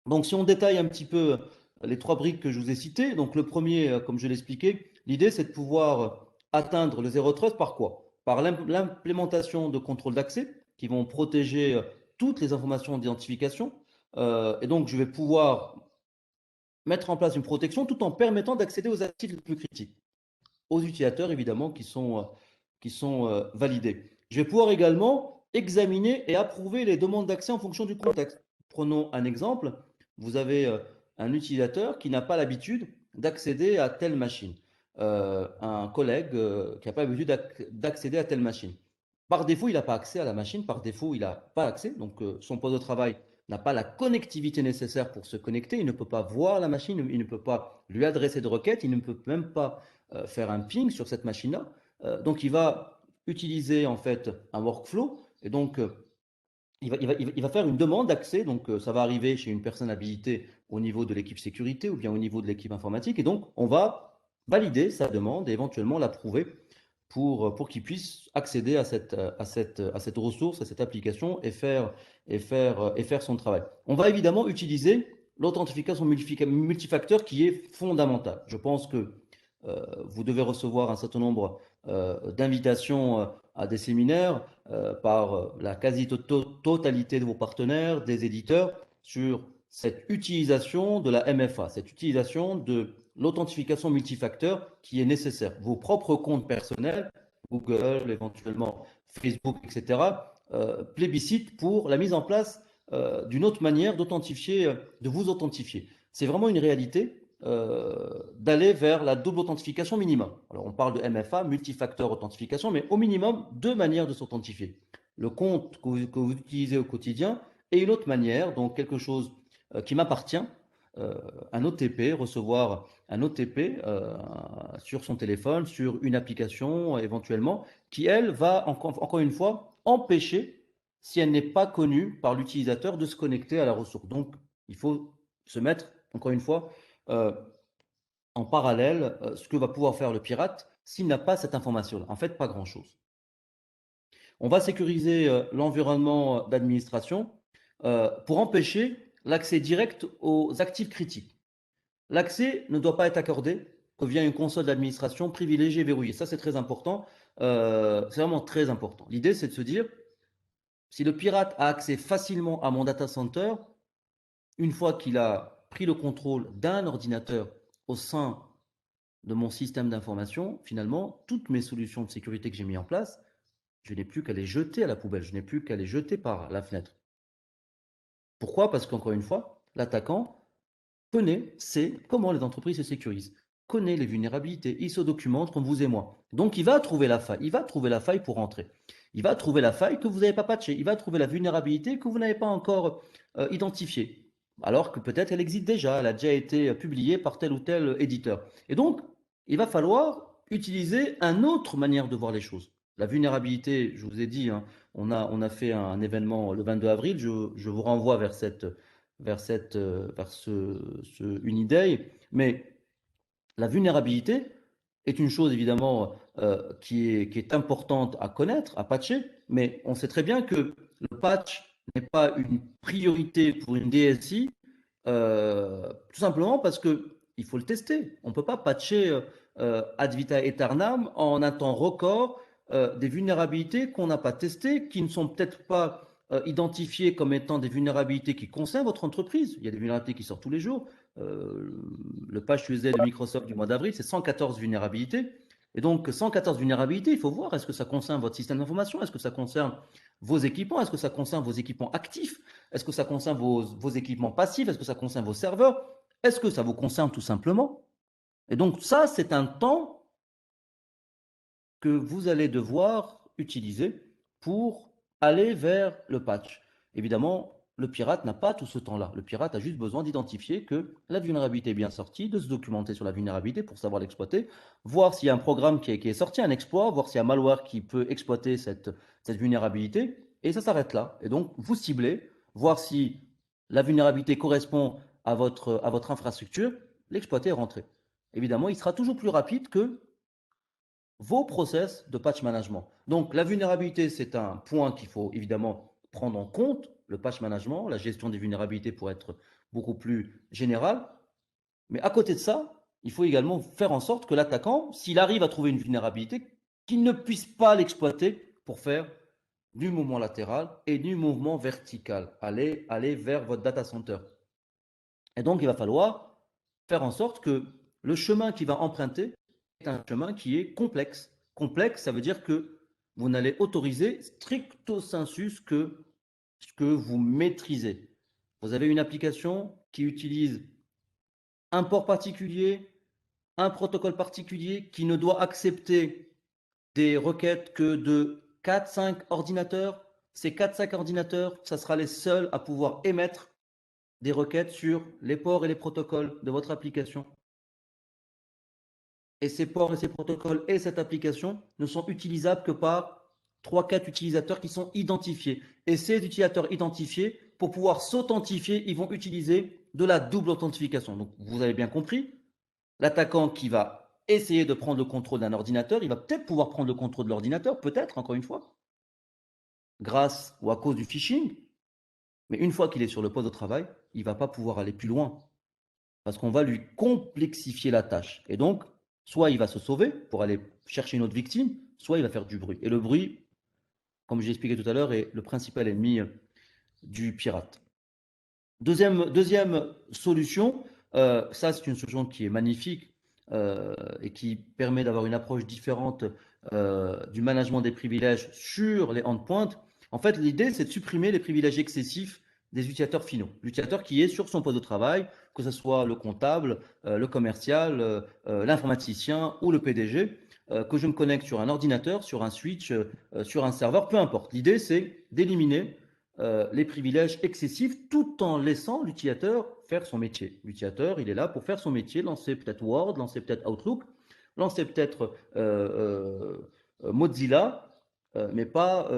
Donc, si on détaille un petit peu les trois briques que je vous ai citées, donc le premier, comme je l'expliquais, l'idée c'est de pouvoir atteindre le Zero Trust par quoi? Par l'implémentation de contrôles d'accès qui vont protéger toutes les informations d'identification. Et donc, je vais pouvoir mettre en place une protection tout en permettant d'accéder aux actifs les plus critiques, aux utilisateurs évidemment qui sont validés. Je vais pouvoir également examiner et approuver les demandes d'accès en fonction du contexte. Prenons un exemple. Vous avez un utilisateur qui n'a pas l'habitude d'accéder à telle machine. Un collègue qui n'a pas l'habitude d'accéder à telle machine. Par défaut, il n'a pas accès à la machine. Par défaut, il n'a pas accès. Donc, son poste de travail n'a pas la connectivité nécessaire pour se connecter. Il ne peut pas voir la machine. Il ne peut pas lui adresser de requêtes. Il ne peut même pas faire un ping sur cette machine-là. Donc, il va utiliser en fait un workflow et donc il va faire une demande d'accès. Donc, ça va arriver chez une personne habilitée au niveau de l'équipe sécurité ou bien au niveau de l'équipe informatique. Et donc, on va valider sa demande et éventuellement l'approuver pour qu'il puisse accéder à cette ressource, à cette application et faire son travail. On va évidemment utiliser l'authentification multifacteur qui est fondamentale. Je pense que vous devez recevoir un certain nombre d'invitations à des séminaires par la quasi-totalité de vos partenaires, des éditeurs, sur cette utilisation de la MFA, cette utilisation de l'authentification multifacteur qui est nécessaire. Vos propres comptes personnels, Google, éventuellement Facebook, etc., plébiscitent pour la mise en place d'une autre manière d'authentifier, de vous authentifier. C'est vraiment une réalité d'aller vers la double authentification minimum. Alors on parle de MFA, multifacteur authentification, mais au minimum deux manières de s'authentifier. Le compte que vous utilisez au quotidien et une autre manière, donc quelque chose qui m'appartient, un OTP, recevoir un OTP sur son téléphone, sur une application éventuellement, qui elle va encore une fois empêcher, si elle n'est pas connue par l'utilisateur, de se connecter à la ressource. Donc il faut se mettre, encore une fois, euh, en parallèle ce que va pouvoir faire le pirate s'il n'a pas cette information-là. En fait, pas grand-chose. On va sécuriser l'environnement d'administration pour empêcher l'accès direct aux actifs critiques. L'accès ne doit pas être accordé que via une console d'administration privilégiée et verrouillée. Ça, c'est très important. C'est vraiment très important. L'idée, c'est de se dire, si le pirate a accès facilement à mon data center, une fois qu'il a pris le contrôle d'un ordinateur au sein de mon système d'information, finalement, toutes mes solutions de sécurité que j'ai mis en place, je n'ai plus qu'à les jeter à la poubelle, je n'ai plus qu'à les jeter par la fenêtre. Pourquoi? Parce qu'encore une fois, l'attaquant sait comment les entreprises se sécurisent, connaît les vulnérabilités, il se documente comme vous et moi. Donc il va trouver la faille, il va trouver la faille pour entrer. Il va trouver la faille que vous n'avez pas patchée, il va trouver la vulnérabilité que vous n'avez pas encore identifiée, alors que peut-être elle existe déjà, elle a déjà été publiée par tel ou tel éditeur. Et donc, il va falloir utiliser une autre manière de voir les choses. La vulnérabilité, je vous ai dit, hein, on a fait un événement le 22 avril, je vous renvoie vers Uniday, mais la vulnérabilité est une chose évidemment qui est importante à connaître, à patcher, mais on sait très bien que le patch n'est pas une priorité pour une DSI, tout simplement parce que il faut le tester. On ne peut pas patcher ad vitam aeternam en un temps record des vulnérabilités qu'on n'a pas testées, qui ne sont peut-être pas identifiées comme étant des vulnérabilités qui concernent votre entreprise. Il y a des vulnérabilités qui sortent tous les jours. Euh, le patch USA de Microsoft du mois d'avril, c'est 114 vulnérabilités. Et donc, 114 vulnérabilités, il faut voir, est-ce que ça concerne votre système d'information? Est-ce que ça concerne vos équipements? Est-ce que ça concerne vos équipements actifs? Est-ce que ça concerne vos équipements passifs? Est-ce que ça concerne vos serveurs? Est-ce que ça vous concerne tout simplement? Et donc, ça, c'est un temps que vous allez devoir utiliser pour aller vers le patch. Évidemment, le pirate n'a pas tout ce temps-là. Le pirate a juste besoin d'identifier que la vulnérabilité est bien sortie, de se documenter sur la vulnérabilité pour savoir l'exploiter, voir s'il y a un programme qui est sorti, un exploit, voir s'il y a un malware qui peut exploiter cette vulnérabilité, et ça s'arrête là. Et donc, vous ciblez, voir si la vulnérabilité correspond à votre infrastructure, l'exploiter et rentrer. Évidemment, il sera toujours plus rapide que vos process de patch management. Donc, la vulnérabilité, c'est un point qu'il faut évidemment prendre en compte, le patch management, la gestion des vulnérabilités pour être beaucoup plus général. Mais à côté de ça, il faut également faire en sorte que l'attaquant, s'il arrive à trouver une vulnérabilité, qu'il ne puisse pas l'exploiter pour faire du mouvement latéral et du mouvement vertical, aller vers votre data center. Et donc, il va falloir faire en sorte que le chemin qu'il va emprunter est un chemin qui est complexe. Complexe, ça veut dire que vous n'allez autoriser stricto sensus que ce que vous maîtrisez. Vous avez une application qui utilise un port particulier, un protocole particulier qui ne doit accepter des requêtes que de 4-5 ordinateurs. Ces 4-5 ordinateurs, ça sera les seuls à pouvoir émettre des requêtes sur les ports et les protocoles de votre application. Et ces ports et ces protocoles et cette application ne sont utilisables que par 3-4 utilisateurs qui sont identifiés. Et ces utilisateurs identifiés, pour pouvoir s'authentifier, ils vont utiliser de la double authentification. Donc, vous avez bien compris, l'attaquant qui va essayer de prendre le contrôle d'un ordinateur, il va peut-être pouvoir prendre le contrôle de l'ordinateur, peut-être, encore une fois, grâce ou à cause du phishing, mais une fois qu'il est sur le poste de travail, il ne va pas pouvoir aller plus loin parce qu'on va lui complexifier la tâche. Et donc, soit il va se sauver pour aller chercher une autre victime, soit il va faire du bruit. Et le bruit, comme j'ai expliqué tout à l'heure, est le principal ennemi du pirate. Deuxième solution, ça c'est une solution qui est magnifique et qui permet d'avoir une approche différente du management des privilèges sur les endpoints. En fait, l'idée c'est de supprimer les privilèges excessifs des utilisateurs finaux. L'utilisateur qui est sur son poste de travail, que ce soit le comptable, le commercial, l'informaticien ou le PDG, que je me connecte sur un ordinateur, sur un switch, sur un serveur, peu importe. L'idée c'est d'éliminer les privilèges excessifs tout en laissant l'utilisateur faire son métier. L'utilisateur, il est là pour faire son métier, lancer peut-être Word, lancer peut-être Outlook, lancer peut-être Mozilla, mais pas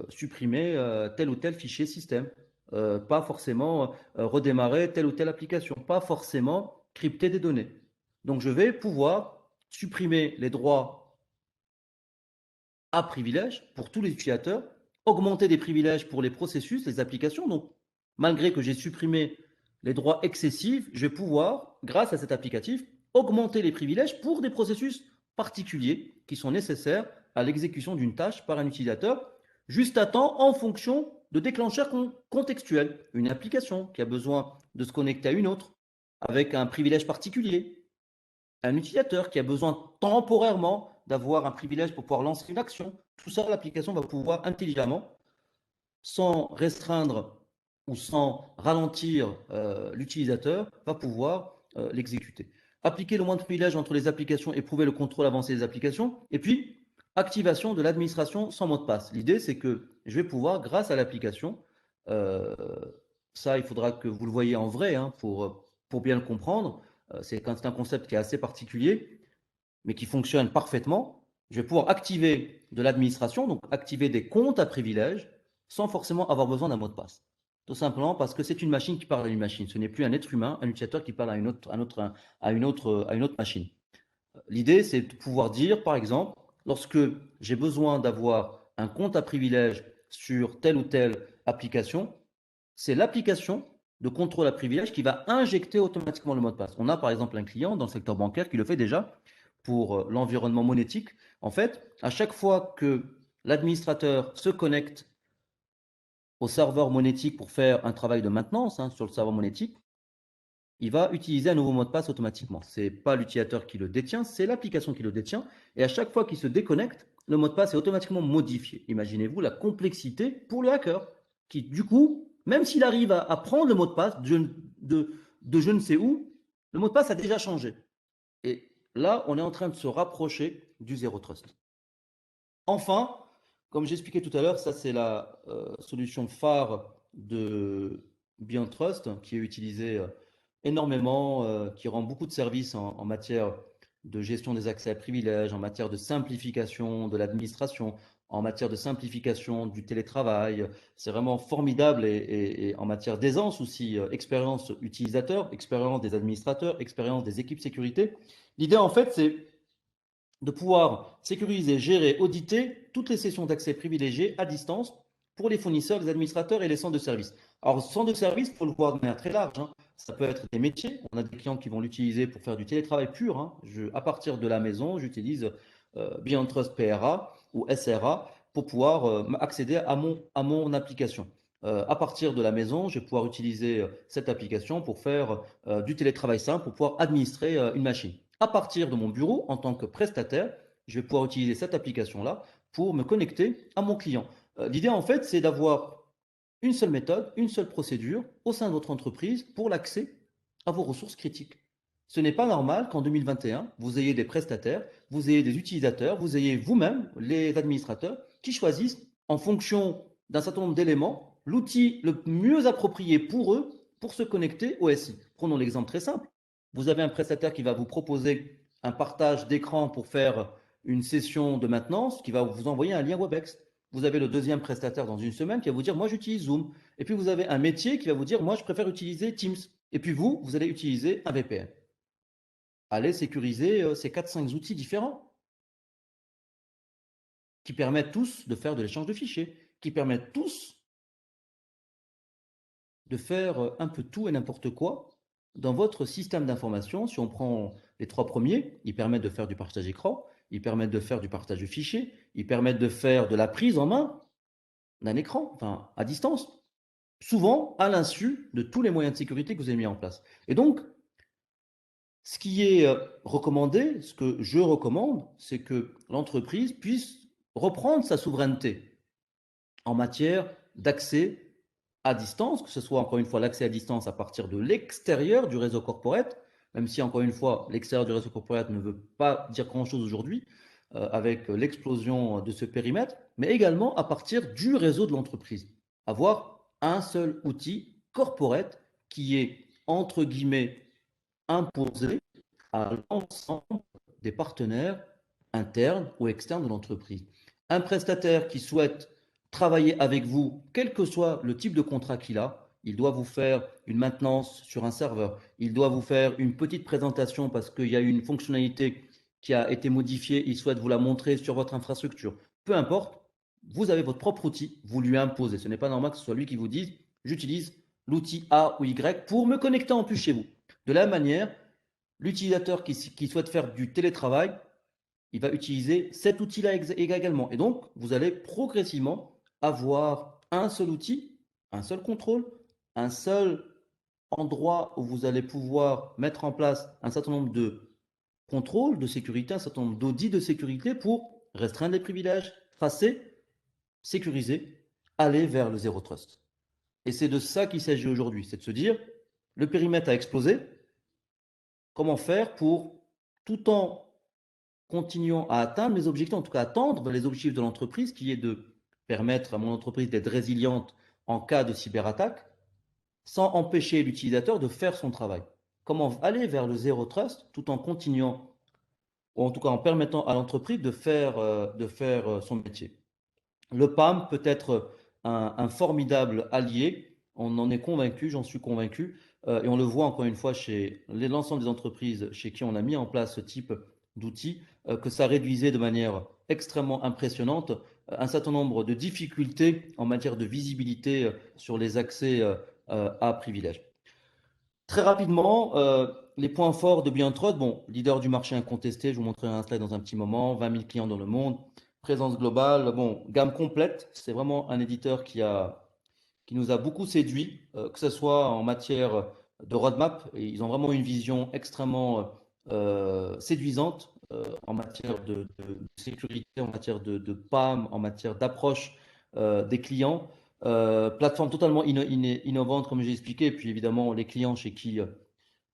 supprimer tel ou tel fichier système, pas forcément redémarrer telle ou telle application, pas forcément crypter des données. Donc je vais pouvoir supprimer les droits à privilèges pour tous les utilisateurs, augmenter des privilèges pour les processus, les applications. Donc, malgré que j'ai supprimé les droits excessifs, je vais pouvoir, grâce à cet applicatif, augmenter les privilèges pour des processus particuliers qui sont nécessaires à l'exécution d'une tâche par un utilisateur, juste à temps en fonction de déclencheurs contextuels. Une application qui a besoin de se connecter à une autre avec un privilège particulier, un utilisateur qui a besoin temporairement d'avoir un privilège pour pouvoir lancer une action. Tout ça, l'application va pouvoir intelligemment, sans restreindre ou sans ralentir l'utilisateur, va pouvoir l'exécuter. Appliquer le moins de privilèges entre les applications et prouver le contrôle avancé des applications. Et puis, activation de l'administration sans mot de passe. L'idée, c'est que je vais pouvoir, grâce à l'application, euh, ça, il faudra que vous le voyez en vrai pour bien le comprendre. C'est un concept qui est assez particulier, mais qui fonctionne parfaitement. Je vais pouvoir activer de l'administration, donc activer des comptes à privilèges, sans forcément avoir besoin d'un mot de passe. Tout simplement parce que c'est une machine qui parle à une machine. Ce n'est plus un être humain, un utilisateur qui parle à une autre machine. L'idée, c'est de pouvoir dire, par exemple, lorsque j'ai besoin d'avoir un compte à privilège sur telle ou telle application, c'est l'application de contrôle à privilège qui va injecter automatiquement le mot de passe. On a par exemple un client dans le secteur bancaire qui le fait déjà pour l'environnement monétique. En fait, à chaque fois que l'administrateur se connecte au serveur monétique pour faire un travail de maintenance sur le serveur monétique, il va utiliser un nouveau mot de passe automatiquement. Ce n'est pas l'utilisateur qui le détient, c'est l'application qui le détient. Et à chaque fois qu'il se déconnecte, le mot de passe est automatiquement modifié. Imaginez-vous la complexité pour le hacker, qui du coup, même s'il arrive à prendre le mot de passe de je ne sais où, le mot de passe a déjà changé. Et là, on est en train de se rapprocher du zéro trust. Enfin, comme j'expliquais tout à l'heure, ça c'est la solution phare de BeyondTrust qui est utilisée énormément, qui rend beaucoup de services en matière de gestion des accès à privilèges, en matière de simplification de l'administration, en matière de simplification du télétravail. C'est vraiment formidable et en matière d'aisance aussi, expérience utilisateur, expérience des administrateurs, expérience des équipes sécurité. L'idée en fait c'est de pouvoir sécuriser, gérer, auditer toutes les sessions d'accès privilégié à distance pour les fournisseurs, les administrateurs et les centres de services. Alors, centre de service, il faut le voir de manière très large. Ça peut être des métiers. On a des clients qui vont l'utiliser pour faire du télétravail pur. À partir de la maison, j'utilise Beyond Trust PRA ou SRA pour pouvoir accéder à mon application. À partir de la maison, je vais pouvoir utiliser cette application pour faire du télétravail simple, pour pouvoir administrer une machine. À partir de mon bureau, en tant que prestataire, je vais pouvoir utiliser cette application-là pour me connecter à mon client. L'idée, en fait, c'est d'avoir une seule méthode, une seule procédure au sein de votre entreprise pour l'accès à vos ressources critiques. Ce n'est pas normal qu'en 2021, vous ayez des prestataires, vous ayez des utilisateurs, vous ayez vous-même, les administrateurs, qui choisissent, en fonction d'un certain nombre d'éléments, l'outil le mieux approprié pour eux pour se connecter au SI. Prenons l'exemple très simple. Vous avez un prestataire qui va vous proposer un partage d'écran pour faire une session de maintenance, qui va vous envoyer un lien WebEx. Vous avez le deuxième prestataire dans une semaine qui va vous dire, moi j'utilise Zoom. Et puis vous avez un métier qui va vous dire, moi je préfère utiliser Teams. Et puis vous allez utiliser un VPN. Allez sécuriser ces 4-5 outils différents qui permettent tous de faire de l'échange de fichiers, qui permettent tous de faire un peu tout et n'importe quoi dans votre système d'information. Si on prend les trois premiers, ils permettent de faire du partage écran, ils permettent de faire du partage de fichiers, ils permettent de faire de la prise en main d'un écran, enfin à distance, souvent à l'insu de tous les moyens de sécurité que vous avez mis en place. Et donc, ce qui est recommandé, ce que je recommande, c'est que l'entreprise puisse reprendre sa souveraineté en matière d'accès à distance, que ce soit encore une fois l'accès à distance à partir de l'extérieur du réseau corporate, même si encore une fois l'extérieur du réseau corporate ne veut pas dire grand-chose aujourd'hui avec l'explosion de ce périmètre, mais également à partir du réseau de l'entreprise. Avoir un seul outil corporate qui est entre guillemets imposé à l'ensemble des partenaires internes ou externes de l'entreprise. Un prestataire qui souhaite travailler avec vous, quel que soit le type de contrat qu'il a, il doit vous faire une maintenance sur un serveur, il doit vous faire une petite présentation parce qu'il y a une fonctionnalité qui a été modifiée, il souhaite vous la montrer sur votre infrastructure. Peu importe, vous avez votre propre outil, vous lui imposez. Ce n'est pas normal que ce soit lui qui vous dise j'utilise l'outil A ou Y pour me connecter en plus chez vous. De la même manière, l'utilisateur qui souhaite faire du télétravail, il va utiliser cet outil-là également. Et donc, vous allez progressivement avoir un seul outil, un seul contrôle, un seul endroit où vous allez pouvoir mettre en place un certain nombre de contrôles de sécurité, un certain nombre d'audits de sécurité pour restreindre les privilèges, tracer, sécuriser, aller vers le zéro trust. Et c'est de ça qu'il s'agit aujourd'hui, c'est de se dire, le périmètre a explosé, comment faire pour, tout en continuant à atteindre mes objectifs, en tout cas atteindre les objectifs de l'entreprise, qui est de permettre à mon entreprise d'être résiliente en cas de cyberattaque, sans empêcher l'utilisateur de faire son travail. Comment aller vers le zéro trust tout en continuant, ou en tout cas en permettant à l'entreprise de faire son métier. Le PAM peut être un formidable allié On en est convaincu, j'en suis convaincu, et on le voit encore une fois chez l'ensemble des entreprises chez qui on a mis en place ce type d'outils, que ça réduisait de manière extrêmement impressionnante un certain nombre de difficultés en matière de visibilité sur les accès à privilèges. Très rapidement, les points forts de Beyondtrust, bon, leader du marché incontesté, je vous montrerai un slide dans un petit moment, 20 000 clients dans le monde, présence globale, bon, gamme complète, c'est vraiment un éditeur qui nous a beaucoup séduit, que ce soit en matière de roadmap, et ils ont vraiment une vision extrêmement séduisante en matière de sécurité, en matière de PAM, en matière d'approche des clients. Plateforme totalement innovante, comme j'ai expliqué, et puis évidemment les clients chez qui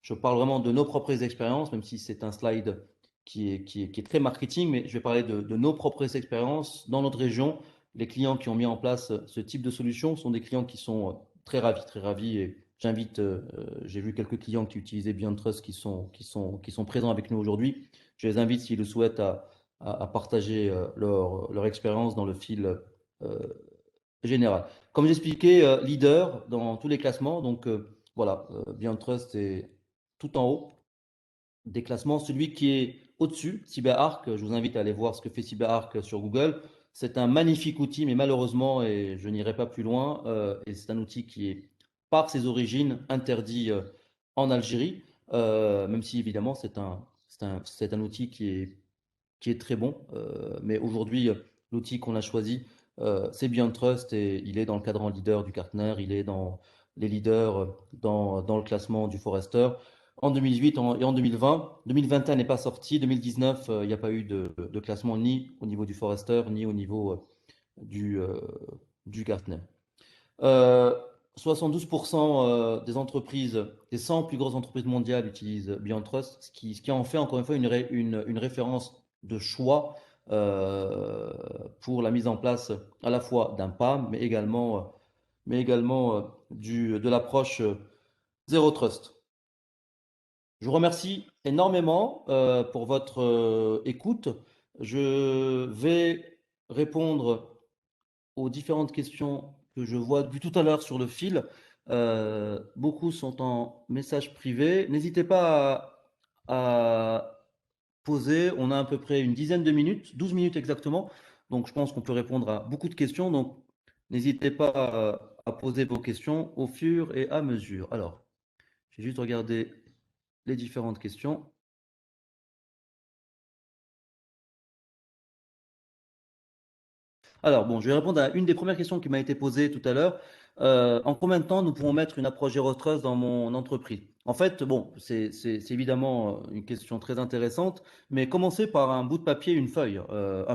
je parle vraiment de nos propres expériences, même si c'est un slide qui est très marketing, mais je vais parler de nos propres expériences dans notre région. Les clients qui ont mis en place ce type de solution sont des clients qui sont très ravis. Et j'invite, j'ai vu quelques clients qui utilisaient BeyondTrust qui sont présents avec nous aujourd'hui. Je les invite, s'ils le souhaitent, à partager leur expérience dans le fil général. Comme j'expliquais, leader dans tous les classements. Donc voilà, BeyondTrust est tout en haut des classements. Celui qui est au-dessus, CyberArk, je vous invite à aller voir ce que fait CyberArk sur Google. C'est un magnifique outil, mais malheureusement, et je n'irai pas plus loin, et c'est un outil qui est, par ses origines, interdit en Algérie, même si évidemment c'est un outil qui est très bon. Mais aujourd'hui, l'outil qu'on a choisi, c'est BeyondTrust et il est dans le cadran leader du Gartner, il est dans les leaders dans le classement du Forrester. En 2018 et en 2020, 2021 n'est pas sorti, 2019, il n'y a pas eu de classement ni au niveau du Forrester, ni au niveau du, euh, du Gartner. Euh, 72% des entreprises, des 100 plus grosses entreprises mondiales utilisent BeyondTrust, ce qui en fait encore une fois une référence de choix pour la mise en place à la fois d'un PAM, mais également de l'approche Zero Trust. Je vous remercie énormément pour votre écoute. Je vais répondre aux différentes questions que je vois depuis tout à l'heure sur le fil. Beaucoup sont en message privé. N'hésitez pas à poser. On a à peu près une dizaine de minutes, 12 minutes exactement. Donc je pense qu'on peut répondre à beaucoup de questions. Donc n'hésitez pas à poser vos questions au fur et à mesure. Alors, je vais juste regarder les différentes questions. Alors, bon, je vais répondre à une des premières questions qui m'a été posée tout à l'heure. En combien de temps nous pouvons mettre une approche Zero Trust dans mon entreprise? En fait, bon, c'est évidemment une question très intéressante, mais commencez par un bout de papier, une feuille,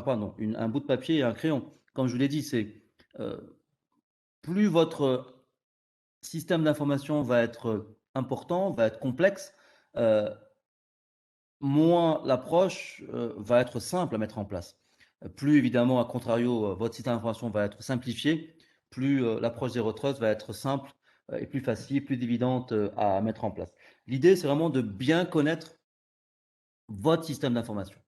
pardon, un bout de papier et un crayon. Comme je vous l'ai dit, euh, plus votre système d'information va être important, va être complexe, euh, moins l'approche va être simple à mettre en place. Plus évidemment, à contrario, votre système d'information va être simplifié, plus l'approche Zero Trust va être simple et plus facile, plus évidente à mettre en place. L'idée, c'est vraiment de bien connaître votre système d'information.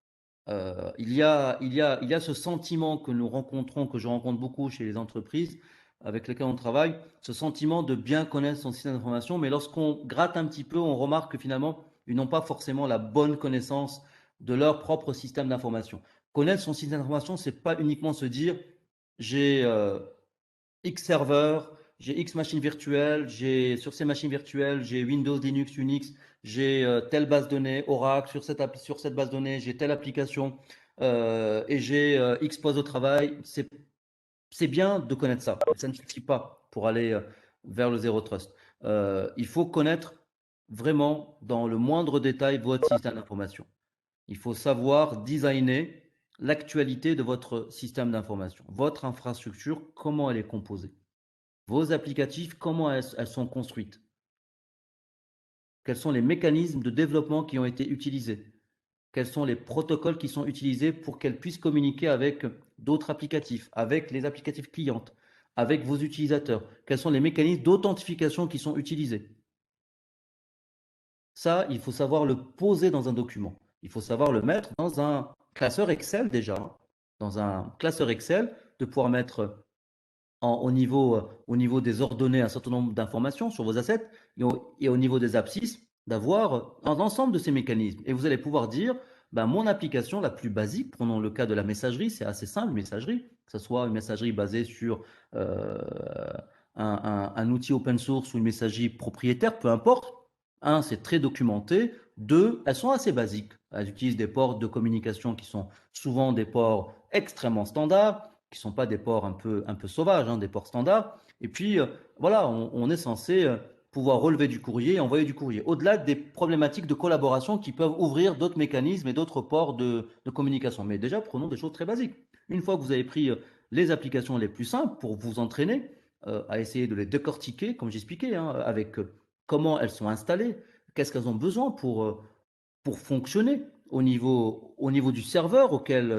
Il y a ce sentiment que nous rencontrons, que je rencontre beaucoup chez les entreprises avec lesquelles on travaille, ce sentiment de bien connaître son système d'information, mais lorsqu'on gratte un petit peu, on remarque que finalement, ils n'ont pas forcément la bonne connaissance de leur propre système d'information. Connaître son système d'information, c'est pas uniquement se dire j'ai X serveurs, j'ai X machines virtuelles, sur ces machines virtuelles, j'ai Windows, Linux, Unix, j'ai telle base de données, Oracle, sur cette base de données, j'ai telle application et j'ai X postes au travail. C'est bien de connaître ça, mais ça ne suffit pas pour aller vers le Zero Trust. Il faut connaître vraiment dans le moindre détail votre système d'information. Il faut savoir designer l'actualité de votre système d'information, votre infrastructure, comment elle est composée. Vos applicatifs, comment elles sont construites? Quels sont les mécanismes de développement qui ont été utilisés? Quels sont les protocoles qui sont utilisés pour qu'elles puissent communiquer avec d'autres applicatifs, avec les applicatifs clientes, avec vos utilisateurs? Quels sont les mécanismes d'authentification qui sont utilisés? Ça, il faut savoir le poser dans un document. Il faut savoir le mettre dans un classeur Excel déjà, dans un classeur Excel, de pouvoir mettre au niveau des ordonnées un certain nombre d'informations sur vos assets et au niveau des abscisses, d'avoir un ensemble de ces mécanismes. Et vous allez pouvoir dire, ben, mon application la plus basique, prenons le cas de la messagerie, c'est assez simple, messagerie, que ce soit une messagerie basée sur euh, un outil open source ou une messagerie propriétaire, peu importe. Un, c'est très documenté. Deux, elles sont assez basiques. Elles utilisent des ports de communication qui sont souvent des ports extrêmement standards, qui ne sont pas des ports un peu sauvages, hein, des ports standards. Et puis, voilà, on est censé pouvoir relever du courrier et envoyer du courrier. Au-delà des problématiques de collaboration qui peuvent ouvrir d'autres mécanismes et d'autres ports de communication. Mais déjà, prenons des choses très basiques. Une fois que vous avez pris les applications les plus simples pour vous entraîner à essayer de les décortiquer, comme j'expliquais, hein, avec comment elles sont installées, qu'est-ce qu'elles ont besoin pour fonctionner au niveau du serveur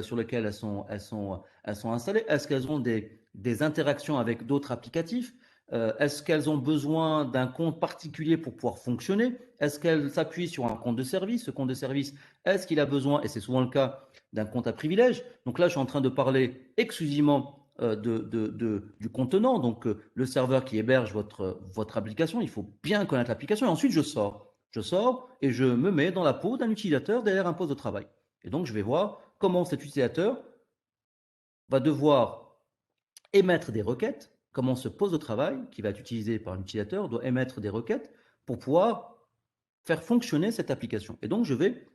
sur lequel elles sont installées. Est-ce qu'elles ont des interactions avec d'autres applicatifs? Est-ce qu'elles ont besoin d'un compte particulier pour pouvoir fonctionner? Est-ce qu'elles s'appuient sur un compte de service? Ce compte de service, est-ce qu'il a besoin, et c'est souvent le cas, d'un compte à privilège? Donc là, je suis en train de parler exclusivement du contenant, donc le serveur qui héberge votre application. Il faut bien connaître l'application. Et ensuite, je sors. Je sors et je me mets dans la peau d'un utilisateur derrière un poste de travail. Et donc, je vais voir comment cet utilisateur va devoir émettre des requêtes, comment ce poste de travail qui va être utilisé par l'utilisateur doit émettre des requêtes pour pouvoir faire fonctionner cette application. Et donc, je vais,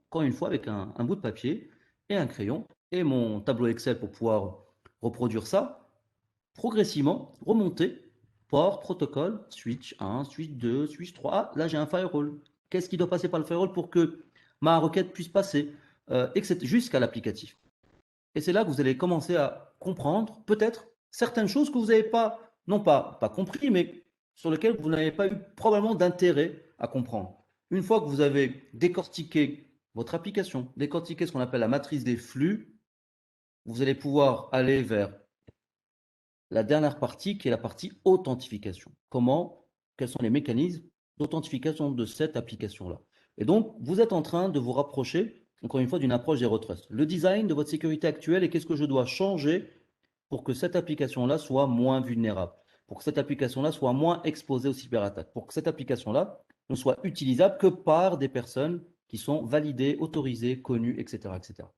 encore une fois, avec un bout de papier et un crayon et mon tableau Excel pour pouvoir reproduire ça, progressivement remonter port, protocole, switch 1, switch 2, switch 3. Ah, là, j'ai un firewall. Qu'est-ce qui doit passer par le firewall pour que ma requête puisse passer, etc., jusqu'à l'applicatif. Et c'est là que vous allez commencer à comprendre peut-être certaines choses que vous n'avez pas, non pas compris, mais sur lesquelles vous n'avez pas eu probablement d'intérêt à comprendre. Une fois que vous avez décortiqué votre application, décortiqué ce qu'on appelle la matrice des flux, vous allez pouvoir aller vers la dernière partie qui est la partie authentification. Comment, quels sont les mécanismes d'authentification de cette application-là. Et donc, vous êtes en train de vous rapprocher, encore une fois, d'une approche Zero Trust. Le design de votre sécurité actuelle et qu'est-ce que je dois changer pour que cette application-là soit moins vulnérable, pour que cette application-là soit moins exposée aux cyberattaques, pour que cette application-là ne soit utilisable que par des personnes qui sont validées, autorisées, connues, etc., etc.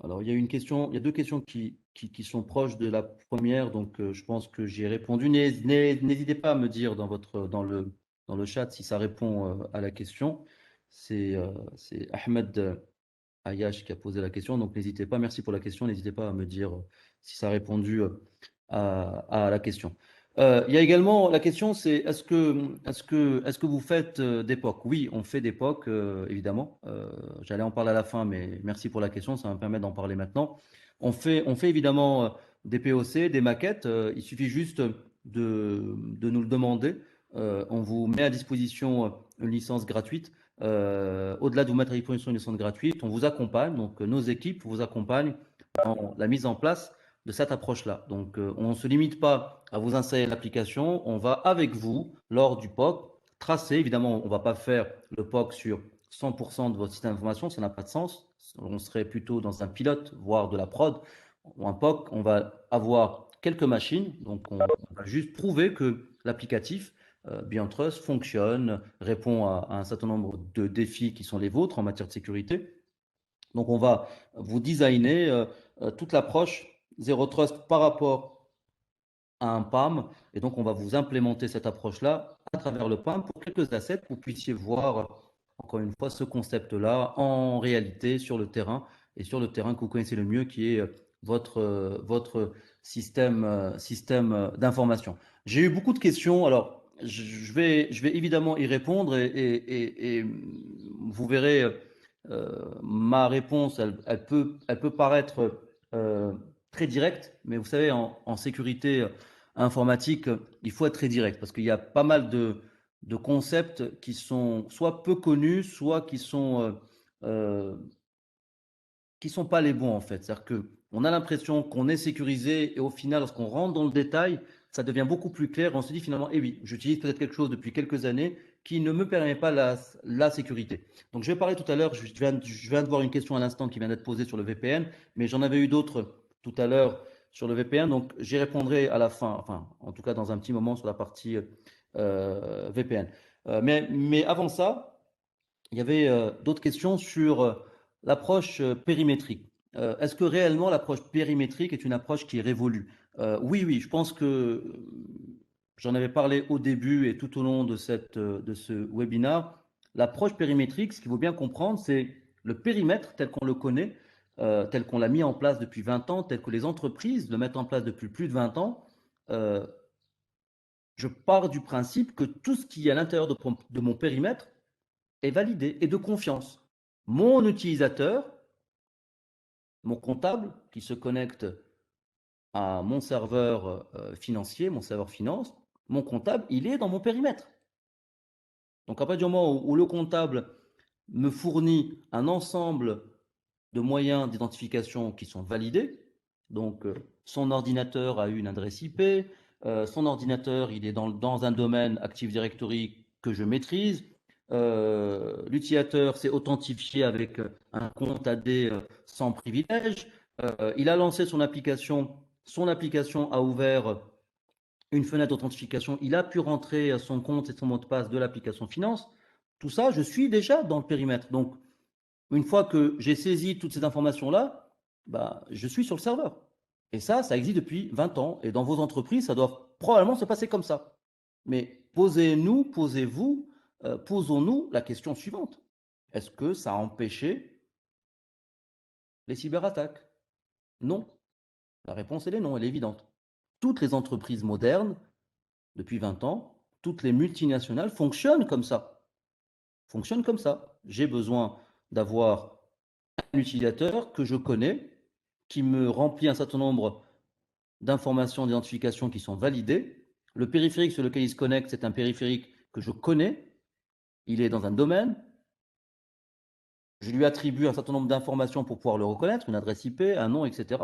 Alors, il y a une question, il y a deux questions qui sont proches de la première, donc je pense que j'y ai répondu. N'hésitez pas à me dire dans le chat si ça répond à la question. C'est Ahmed Ayash qui a posé la question, donc n'hésitez pas. Merci pour la question. N'hésitez pas à me dire si ça a répondu à la question. Il y a également la question, c'est est-ce que vous faites des POC? Oui, on fait des POC, évidemment. J'allais en parler à la fin, mais merci pour la question, ça va me permettre d'en parler maintenant. On fait évidemment des POC, des maquettes. Il suffit juste de nous le demander. On vous met à disposition une licence gratuite. Au-delà de vous mettre à disposition une licence gratuite, on vous accompagne, donc nos équipes vous accompagnent dans la mise en place de cette approche-là. Donc, on ne se limite pas à vous installer l'application, on va avec vous, lors du POC, tracer. Évidemment, on ne va pas faire le POC sur 100% de votre système d'information, ça n'a pas de sens. On serait plutôt dans un pilote, voire de la prod. Ou un POC, on va avoir quelques machines, donc on va juste prouver que l'applicatif BeyondTrust fonctionne, répond à un certain nombre de défis qui sont les vôtres en matière de sécurité. Donc, on va vous designer toute l'approche Zero Trust par rapport à un PAM. Et donc, on va vous implémenter cette approche-là à travers le PAM pour quelques assets pour que vous puissiez voir, encore une fois, ce concept-là en réalité sur le terrain et sur le terrain que vous connaissez le mieux, qui est votre système d'information. J'ai eu beaucoup de questions. Alors, je vais évidemment y répondre et vous verrez, ma réponse, elle peut paraître très directe, mais vous savez, en sécurité informatique, il faut être très direct parce qu'il y a pas mal de concepts qui sont soit peu connus, soit euh, qui sont pas les bons en fait. C'est-à-dire que on a l'impression qu'on est sécurisé et au final, lorsqu'on rentre dans le détail, ça devient beaucoup plus clair. On se dit finalement, eh oui, j'utilise peut-être quelque chose depuis quelques années qui ne me permet pas la sécurité. Donc, je vais parler tout à l'heure, je viens de voir une question à l'instant qui vient d'être posée sur le VPN, mais j'en avais eu d'autres tout à l'heure sur le VPN, donc j'y répondrai à la fin, enfin, en tout cas dans un petit moment sur la partie VPN. Mais avant ça, il y avait d'autres questions sur l'approche périmétrique. Est-ce que réellement l'approche périmétrique est une approche qui est révolue? Oui, oui, je pense que j'en avais parlé au début et tout au long de de ce webinaire. L'approche périmétrique, ce qu'il faut bien comprendre, c'est le périmètre tel qu'on le connaît, tel qu'on l'a mis en place depuis 20 ans, tel que les entreprises le mettent en place depuis plus de 20 ans. Euh, je pars du principe que tout ce qui est à l'intérieur de mon périmètre est validé et de confiance. Mon utilisateur, mon comptable qui se connecte à mon serveur financier, mon serveur finance, mon comptable, il est dans mon périmètre. Donc à partir du moment où le comptable me fournit un ensemble de moyens d'identification qui sont validés, donc son ordinateur a une adresse IP, son ordinateur il est dans un domaine Active Directory que je maîtrise, l'utilisateur s'est authentifié avec un compte AD sans privilège, il a lancé son application a ouvert une fenêtre d'authentification, il a pu rentrer son compte et son mot de passe de l'application finance. Tout ça, je suis déjà dans le périmètre. Donc, une fois que j'ai saisi toutes ces informations-là, bah, je suis sur le serveur. Et ça existe depuis 20 ans. Et dans vos entreprises, ça doit probablement se passer comme ça. Mais posez-vous, posons-nous la question suivante. Est-ce que ça a empêché les cyberattaques? Non. La réponse, elle est non, elle est évidente. Toutes les entreprises modernes, depuis 20 ans, toutes les multinationales fonctionnent comme ça. Fonctionnent comme ça. J'ai besoin d'avoir un utilisateur que je connais, qui me remplit un certain nombre d'informations d'identification qui sont validées. Le périphérique sur lequel il se connecte, c'est un périphérique que je connais. Il est dans un domaine. Je lui attribue un certain nombre d'informations pour pouvoir le reconnaître, une adresse IP, un nom, etc.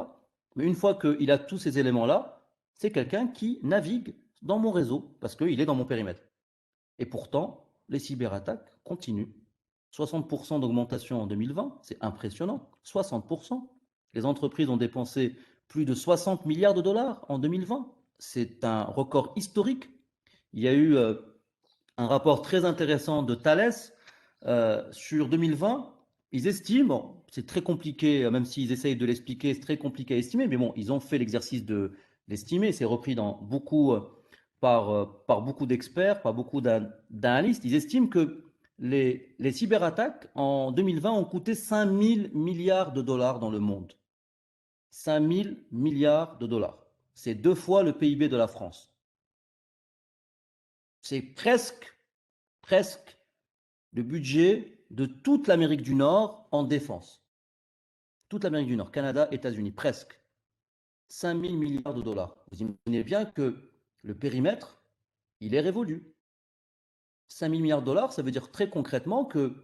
Mais une fois qu'il a tous ces éléments-là, c'est quelqu'un qui navigue dans mon réseau parce qu'il est dans mon périmètre. Et pourtant, les cyberattaques continuent. 60% d'augmentation en 2020, c'est impressionnant. 60%. Les entreprises ont dépensé plus de 60 milliards de dollars en 2020. C'est un record historique. Il y a eu un rapport très intéressant de Thales sur 2020. Ils estiment, c'est très compliqué, même s'ils essayent de l'expliquer, c'est très compliqué à estimer, mais bon, ils ont fait l'exercice de l'estimer. C'est repris par beaucoup d'experts, par beaucoup d'analystes. Ils estiment que les cyberattaques en 2020 ont coûté 5 000 milliards de dollars dans le monde. 5 000 milliards de dollars. C'est 2 fois le PIB de la France. C'est presque le budget de toute l'Amérique du Nord en défense. Toute l'Amérique du Nord, Canada, États-Unis, presque. 5 000 milliards de dollars. Vous imaginez bien que le périmètre, il est révolu. 5 000 milliards de dollars, ça veut dire très concrètement que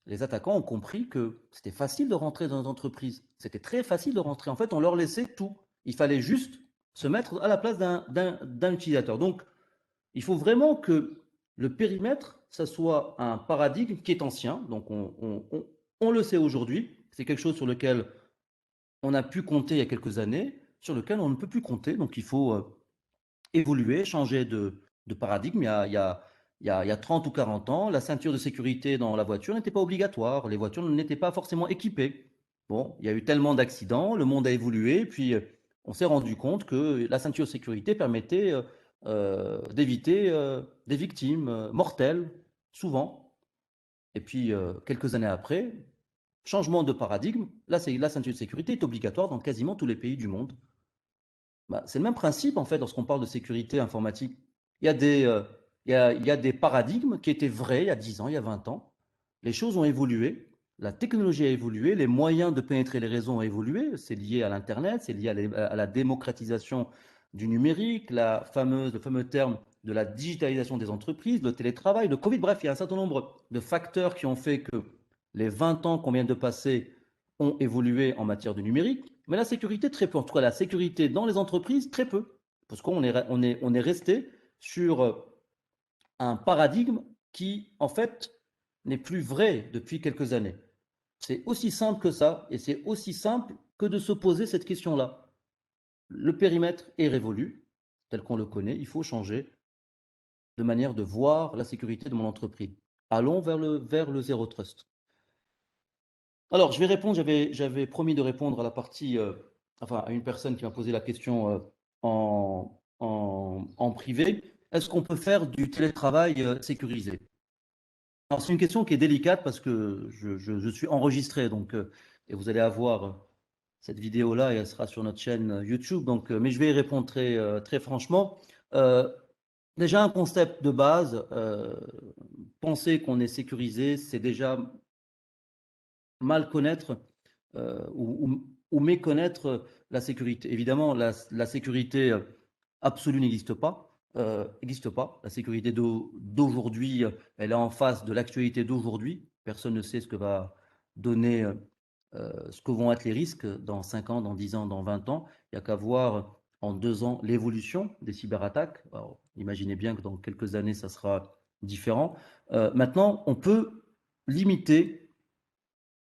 les attaquants ont compris que c'était facile de rentrer dans les entreprises. C'était très facile de rentrer. En fait, on leur laissait tout. Il fallait juste se mettre à la place d'un utilisateur. Donc, il faut vraiment que le périmètre, ça soit un paradigme qui est ancien. Donc, on le sait aujourd'hui. C'est quelque chose sur lequel on a pu compter il y a quelques années, sur lequel on ne peut plus compter. Donc, il faut évoluer, changer de paradigme. Il y a 30 ou 40 ans, la ceinture de sécurité dans la voiture n'était pas obligatoire. Les voitures n'étaient pas forcément équipées. Bon, il y a eu tellement d'accidents, le monde a évolué, puis on s'est rendu compte que la ceinture de sécurité permettait d'éviter des victimes mortelles, souvent. Et puis, quelques années après, changement de paradigme, la ceinture de sécurité est obligatoire dans quasiment tous les pays du monde. Bah, c'est le même principe, en fait, lorsqu'on parle de sécurité informatique. Il y a il y a des paradigmes qui étaient vrais il y a 10 ans, il y a 20 ans. Les choses ont évolué, la technologie a évolué, les moyens de pénétrer les réseaux ont évolué. C'est lié à l'Internet, c'est lié à la démocratisation du numérique, le fameux terme de la digitalisation des entreprises, le télétravail, le Covid. Bref, il y a un certain nombre de facteurs qui ont fait que les 20 ans qu'on vient de passer ont évolué en matière de numérique. Mais la sécurité, très peu. En tout cas, la sécurité dans les entreprises, très peu. Parce on est resté sur un paradigme qui, en fait, n'est plus vrai depuis quelques années. C'est aussi simple que ça, et c'est aussi simple que de se poser cette question-là. le périmètre est révolu, tel qu'on le connaît, il faut changer de manière de voir la sécurité de mon entreprise. Allons vers le zéro trust. Alors, je vais répondre, j'avais promis de répondre à la partie, enfin, à une personne qui m'a posé la question en privé. Est-ce qu'on peut faire du télétravail sécurisé? Alors, c'est une question qui est délicate parce que je suis enregistré, donc, et vous allez avoir cette vidéo-là et elle sera sur notre chaîne YouTube. Donc, mais je vais y répondre très franchement. Euh, Déjà, un concept de base, penser qu'on est sécurisé, c'est déjà mal connaître ou méconnaître la sécurité. Évidemment, la sécurité absolue n'existe pas. N'existe pas. La sécurité d'aujourd'hui, elle est en face de l'actualité d'aujourd'hui. Personne ne sait ce que va donner, ce que vont être les risques dans 5 ans, dans 10 ans, dans 20 ans. Il n'y a qu'à voir en 2 ans l'évolution des cyberattaques. Alors, imaginez bien que dans quelques années, ça sera différent. Maintenant, on peut limiter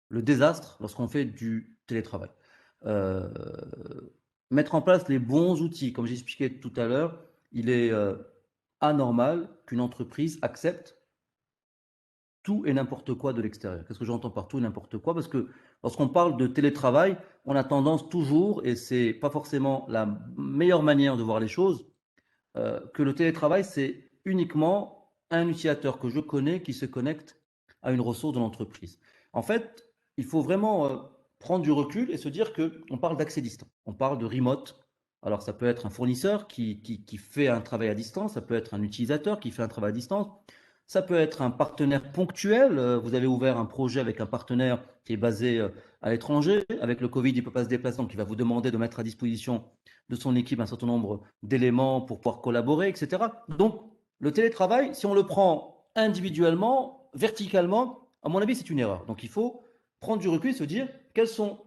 le désastre lorsqu'on fait du télétravail. Euh, Mettre en place les bons outils, comme j'expliquais tout à l'heure, il est anormal qu'une entreprise accepte tout et n'importe quoi de l'extérieur. Qu'est-ce que j'entends par tout et n'importe quoi? Parce que lorsqu'on parle de télétravail, on a tendance toujours, et c'est pas forcément la meilleure manière de voir les choses, que le télétravail, c'est uniquement un utilisateur que je connais qui se connecte à une ressource de l'entreprise. En fait, il faut vraiment prendre du recul et se dire qu'on parle d'accès distant, on parle de remote. Alors, ça peut être un fournisseur qui fait un travail à distance, ça peut être un utilisateur qui fait un travail à distance, ça peut être un partenaire ponctuel. Vous avez ouvert un projet avec un partenaire qui est basé à l'étranger. Avec le Covid, il ne peut pas se déplacer, donc il va vous demander de mettre à disposition de son équipe un certain nombre d'éléments pour pouvoir collaborer, etc. Donc, le télétravail, si on le prend individuellement, verticalement, à mon avis, c'est une erreur. Donc, il faut prendre du recul et se dire quelles sont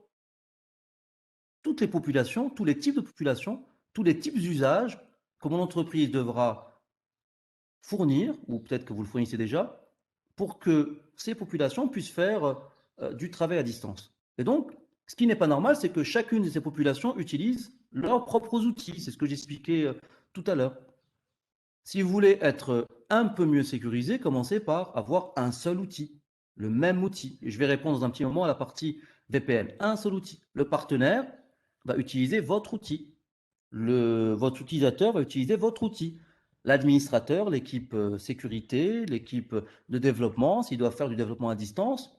toutes les populations, tous les types de populations, tous les types d'usages que mon entreprise devra fournir, ou peut-être que vous le fournissez déjà, pour que ces populations puissent faire du travail à distance. Et donc, ce qui n'est pas normal, c'est que chacune de ces populations utilise leurs propres outils. C'est ce que j'expliquais tout à l'heure. Si vous voulez être un peu mieux sécurisé, commencez par avoir un seul outil, le même outil. Et je vais répondre dans un petit moment à la partie VPN. Un seul outil. Le partenaire va utiliser votre outil. Votre utilisateur va utiliser votre outil. L'administrateur, l'équipe sécurité, l'équipe de développement, s'ils doivent faire du développement à distance,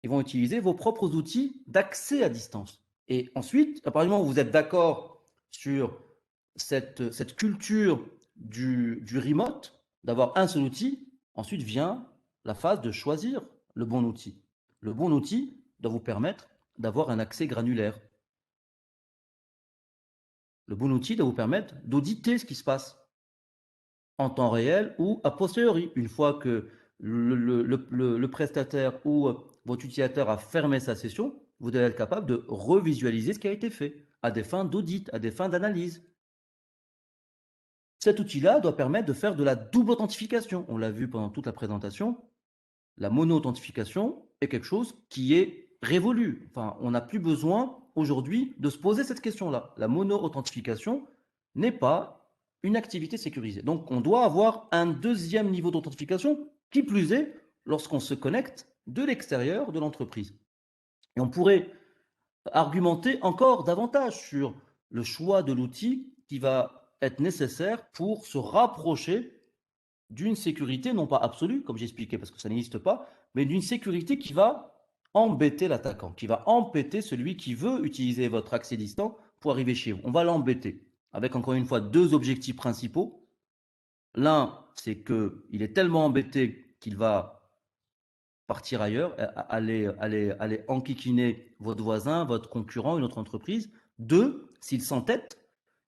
ils vont utiliser vos propres outils d'accès à distance. Et ensuite, à partir du moment où vous êtes d'accord sur cette culture du remote, d'avoir un seul outil, ensuite vient la phase de choisir le bon outil. Le bon outil doit vous permettre d'avoir un accès granulaire. Le bon outil doit vous permettre d'auditer ce qui se passe en temps réel ou a posteriori, une fois que le prestataire ou votre utilisateur a fermé sa session, vous devez être capable de revisualiser ce qui a été fait à des fins d'audit, à des fins d'analyse. Cet outil-là doit permettre de faire de la double authentification. On l'a vu pendant toute la présentation. La mono-authentification est quelque chose qui est révolu. Enfin, on n'a plus besoin aujourd'hui de se poser cette question-là. La mono-authentification n'est pas une activité sécurisée. Donc, on doit avoir un deuxième niveau d'authentification, qui plus est, lorsqu'on se connecte de l'extérieur de l'entreprise. Et on pourrait argumenter encore davantage sur le choix de l'outil qui va être nécessaire pour se rapprocher d'une sécurité, non pas absolue, comme j'expliquais, parce que ça n'existe pas, mais d'une sécurité qui va embêter l'attaquant, qui va embêter celui qui veut utiliser votre accès distant pour arriver chez vous. On va l'embêter avec, encore une fois, deux objectifs principaux. L'un, c'est qu'il est tellement embêté qu'il va partir ailleurs, aller enquiquiner votre voisin, votre concurrent, une autre entreprise. Deux, s'il s'entête,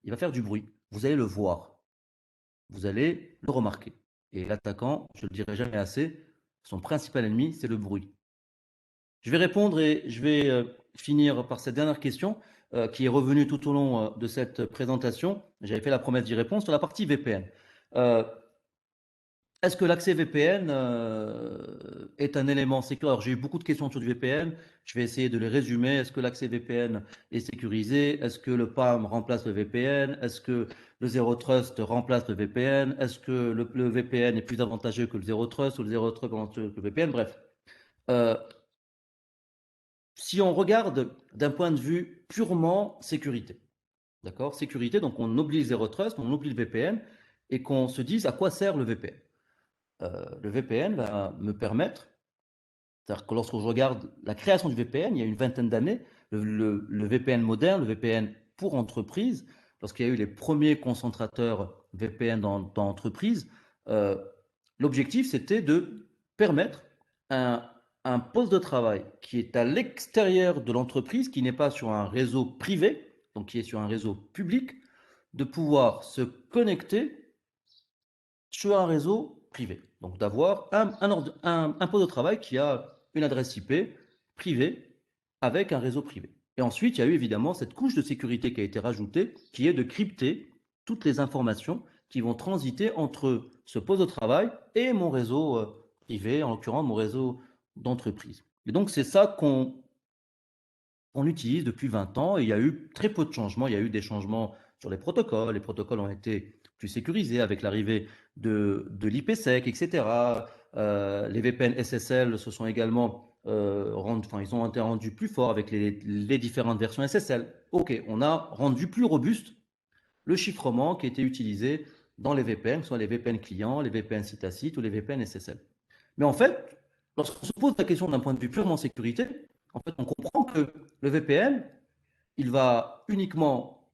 il va faire du bruit. Vous allez le voir, vous allez le remarquer. Et l'attaquant, je ne le dirai jamais assez, son principal ennemi, c'est le bruit. Je vais répondre et je vais finir par cette dernière question qui est revenue tout au long de cette présentation. J'avais fait la promesse d'y répondre sur la partie VPN. est-ce que l'accès VPN est un élément sécurisé? Alors, j'ai eu beaucoup de questions sur du VPN. Je vais essayer de les résumer. Est-ce que l'accès VPN est sécurisé? Est-ce que le PAM remplace le VPN? Est-ce que le Zero Trust remplace le VPN? Est-ce que le VPN est plus avantageux que le Zero Trust ou le Zero Trust est plus avantageux que le VPN? Bref. Euh, si on regarde d'un point de vue purement sécurité, d'accord? Sécurité, donc on oublie le Zero Trust, on oublie le VPN et qu'on se dise à quoi sert le VPN. Le VPN va me permettre, c'est-à-dire que lorsque je regarde la création du VPN, il y a une vingtaine d'années, le VPN moderne, le VPN pour entreprise, lorsqu'il y a eu les premiers concentrateurs VPN dans l'entreprise, euh, l'objectif c'était de permettre un, un poste de travail qui est à l'extérieur de l'entreprise, qui n'est pas sur un réseau privé, donc qui est sur un réseau public, de pouvoir se connecter sur un réseau privé. Donc d'avoir un poste de travail qui a une adresse IP privée avec un réseau privé. Et ensuite, il y a eu évidemment cette couche de sécurité qui a été rajoutée, qui est de crypter toutes les informations qui vont transiter entre ce poste de travail et mon réseau privé, en l'occurrence mon réseau d'entreprise. Et donc c'est ça qu'on utilise depuis 20 ans et il y a eu très peu de changements. Il y a eu des changements sur les protocoles. Les protocoles ont été plus sécurisés avec l'arrivée de l'IPsec, etc. Les VPN SSL se sont également ils ont été rendus plus forts avec les différentes versions SSL. Ok, on a rendu plus robuste le chiffrement qui était utilisé dans les VPN, que ce soit les VPN clients, les VPN site à site ou les VPN SSL. Mais en fait, lorsqu'on se pose la question d'un point de vue purement sécurité, en fait, on comprend que le VPN, il va uniquement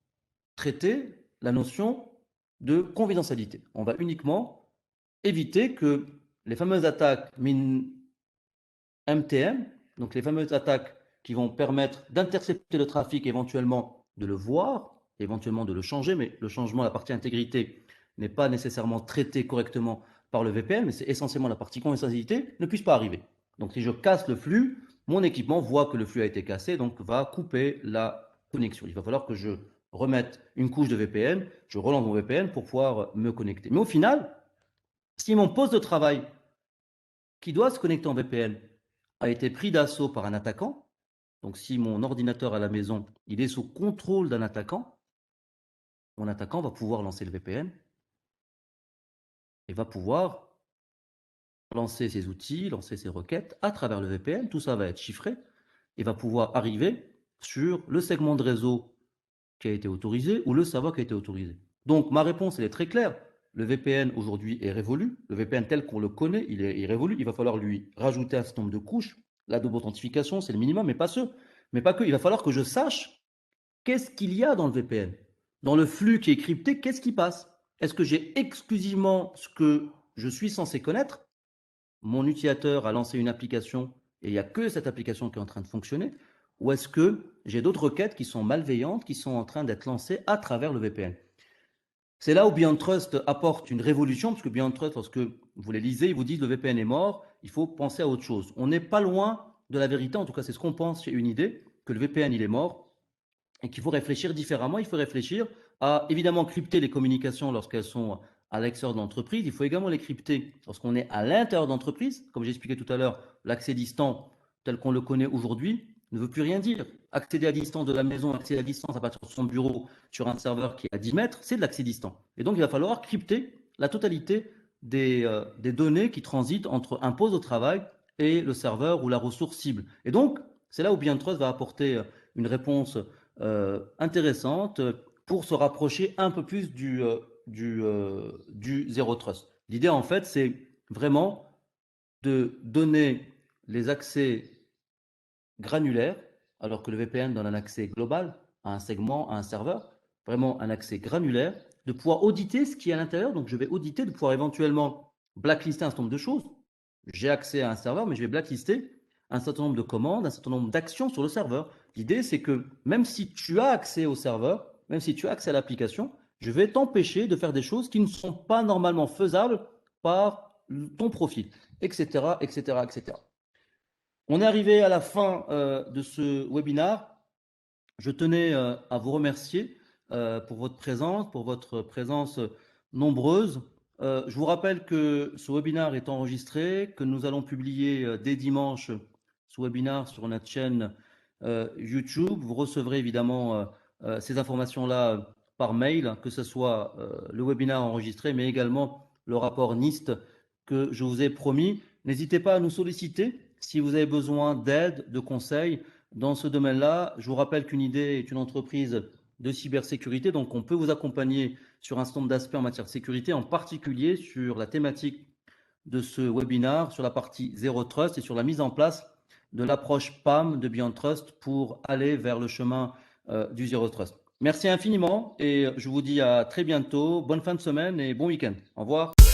traiter la notion de confidentialité. On va uniquement éviter que les fameuses attaques MTM, donc les fameuses attaques qui vont permettre d'intercepter le trafic, éventuellement de le voir, éventuellement de le changer, mais le changement, la partie intégrité, n'est pas nécessairement traité correctement par le VPN, mais c'est essentiellement la partie confidentialité, ne puisse pas arriver. Donc si je casse le flux, mon équipement voit que le flux a été cassé, donc va couper la connexion. Il va falloir que je remette une couche de VPN, je relance mon VPN pour pouvoir me connecter. Mais au final, si mon poste de travail qui doit se connecter en VPN a été pris d'assaut par un attaquant, donc si mon ordinateur à la maison, il est sous contrôle d'un attaquant, mon attaquant va pouvoir lancer le VPN et va pouvoir lancer ses outils, lancer ses requêtes à travers le VPN. Tout ça va être chiffré et va pouvoir arriver sur le segment de réseau qui a été autorisé ou le serveur qui a été autorisé. Donc ma réponse, elle est très claire. Le VPN aujourd'hui est révolu. Le VPN tel qu'on le connaît, il est révolu. Il va falloir lui rajouter un certain nombre de couches. La double authentification, c'est le minimum, mais pas ce. Mais pas que. Il va falloir que je sache qu'est-ce qu'il y a dans le VPN. Dans le flux qui est crypté, qu'est-ce qui passe? Est-ce que j'ai exclusivement ce que je suis censé connaître? Mon utilisateur a lancé une application et il n'y a que cette application qui est en train de fonctionner? Ou est-ce que j'ai d'autres requêtes qui sont malveillantes, qui sont en train d'être lancées à travers le VPN? C'est là où Beyond Trust apporte une révolution, parce que Beyond Trust, lorsque vous les lisez, ils vous disent le VPN est mort, il faut penser à autre chose. On n'est pas loin de la vérité, en tout cas c'est ce qu'on pense chez Unidé, que le VPN il est mort et qu'il faut réfléchir différemment. Il faut réfléchir à évidemment crypter les communications lorsqu'elles sont à l'extérieur de l'entreprise. Il faut également les crypter lorsqu'on est à l'intérieur de l'entreprise. Comme j'expliquais tout à l'heure, l'accès distant tel qu'on le connaît aujourd'hui ne veut plus rien dire. Accéder à distance de la maison, accéder à distance à partir de son bureau sur un serveur qui est à 10 mètres, c'est de l'accès distant. Et donc il va falloir crypter la totalité des données qui transitent entre un poste de travail et le serveur ou la ressource cible. Et donc, c'est là où BeyondTrust va apporter une réponse intéressante pour se rapprocher un peu plus du Zero Trust. L'idée, en fait, c'est vraiment de donner les accès granulaires, alors que le VPN donne un accès global à un segment, à un serveur, vraiment un accès granulaire, de pouvoir auditer ce qui est à l'intérieur. Donc, je vais auditer, de pouvoir éventuellement blacklister un certain nombre de choses. J'ai accès à un serveur, mais je vais blacklister un certain nombre de commandes, un certain nombre d'actions sur le serveur. L'idée, c'est que même si tu as accès au serveur, même si tu as accès à l'application, je vais t'empêcher de faire des choses qui ne sont pas normalement faisables par ton profil, etc., etc., etc. On est arrivé à la fin de ce webinaire. Je tenais à vous remercier pour votre présence nombreuse. Je vous rappelle que ce webinaire est enregistré, que nous allons publier dès dimanche ce webinaire sur notre chaîne YouTube. Vous recevrez évidemment ces informations-là par mail, que ce soit le webinaire enregistré, mais également le rapport NIST que je vous ai promis. N'hésitez pas à nous solliciter si vous avez besoin d'aide, de conseils dans ce domaine-là. Je vous rappelle qu'une idée est une entreprise de cybersécurité, donc on peut vous accompagner sur un certain nombre d'aspects en matière de sécurité, en particulier sur la thématique de ce webinaire, sur la partie Zero Trust et sur la mise en place de l'approche PAM de Beyond Trust pour aller vers le chemin du Zero Trust. Merci infiniment et je vous dis à très bientôt. Bonne fin de semaine et bon week-end. Au revoir.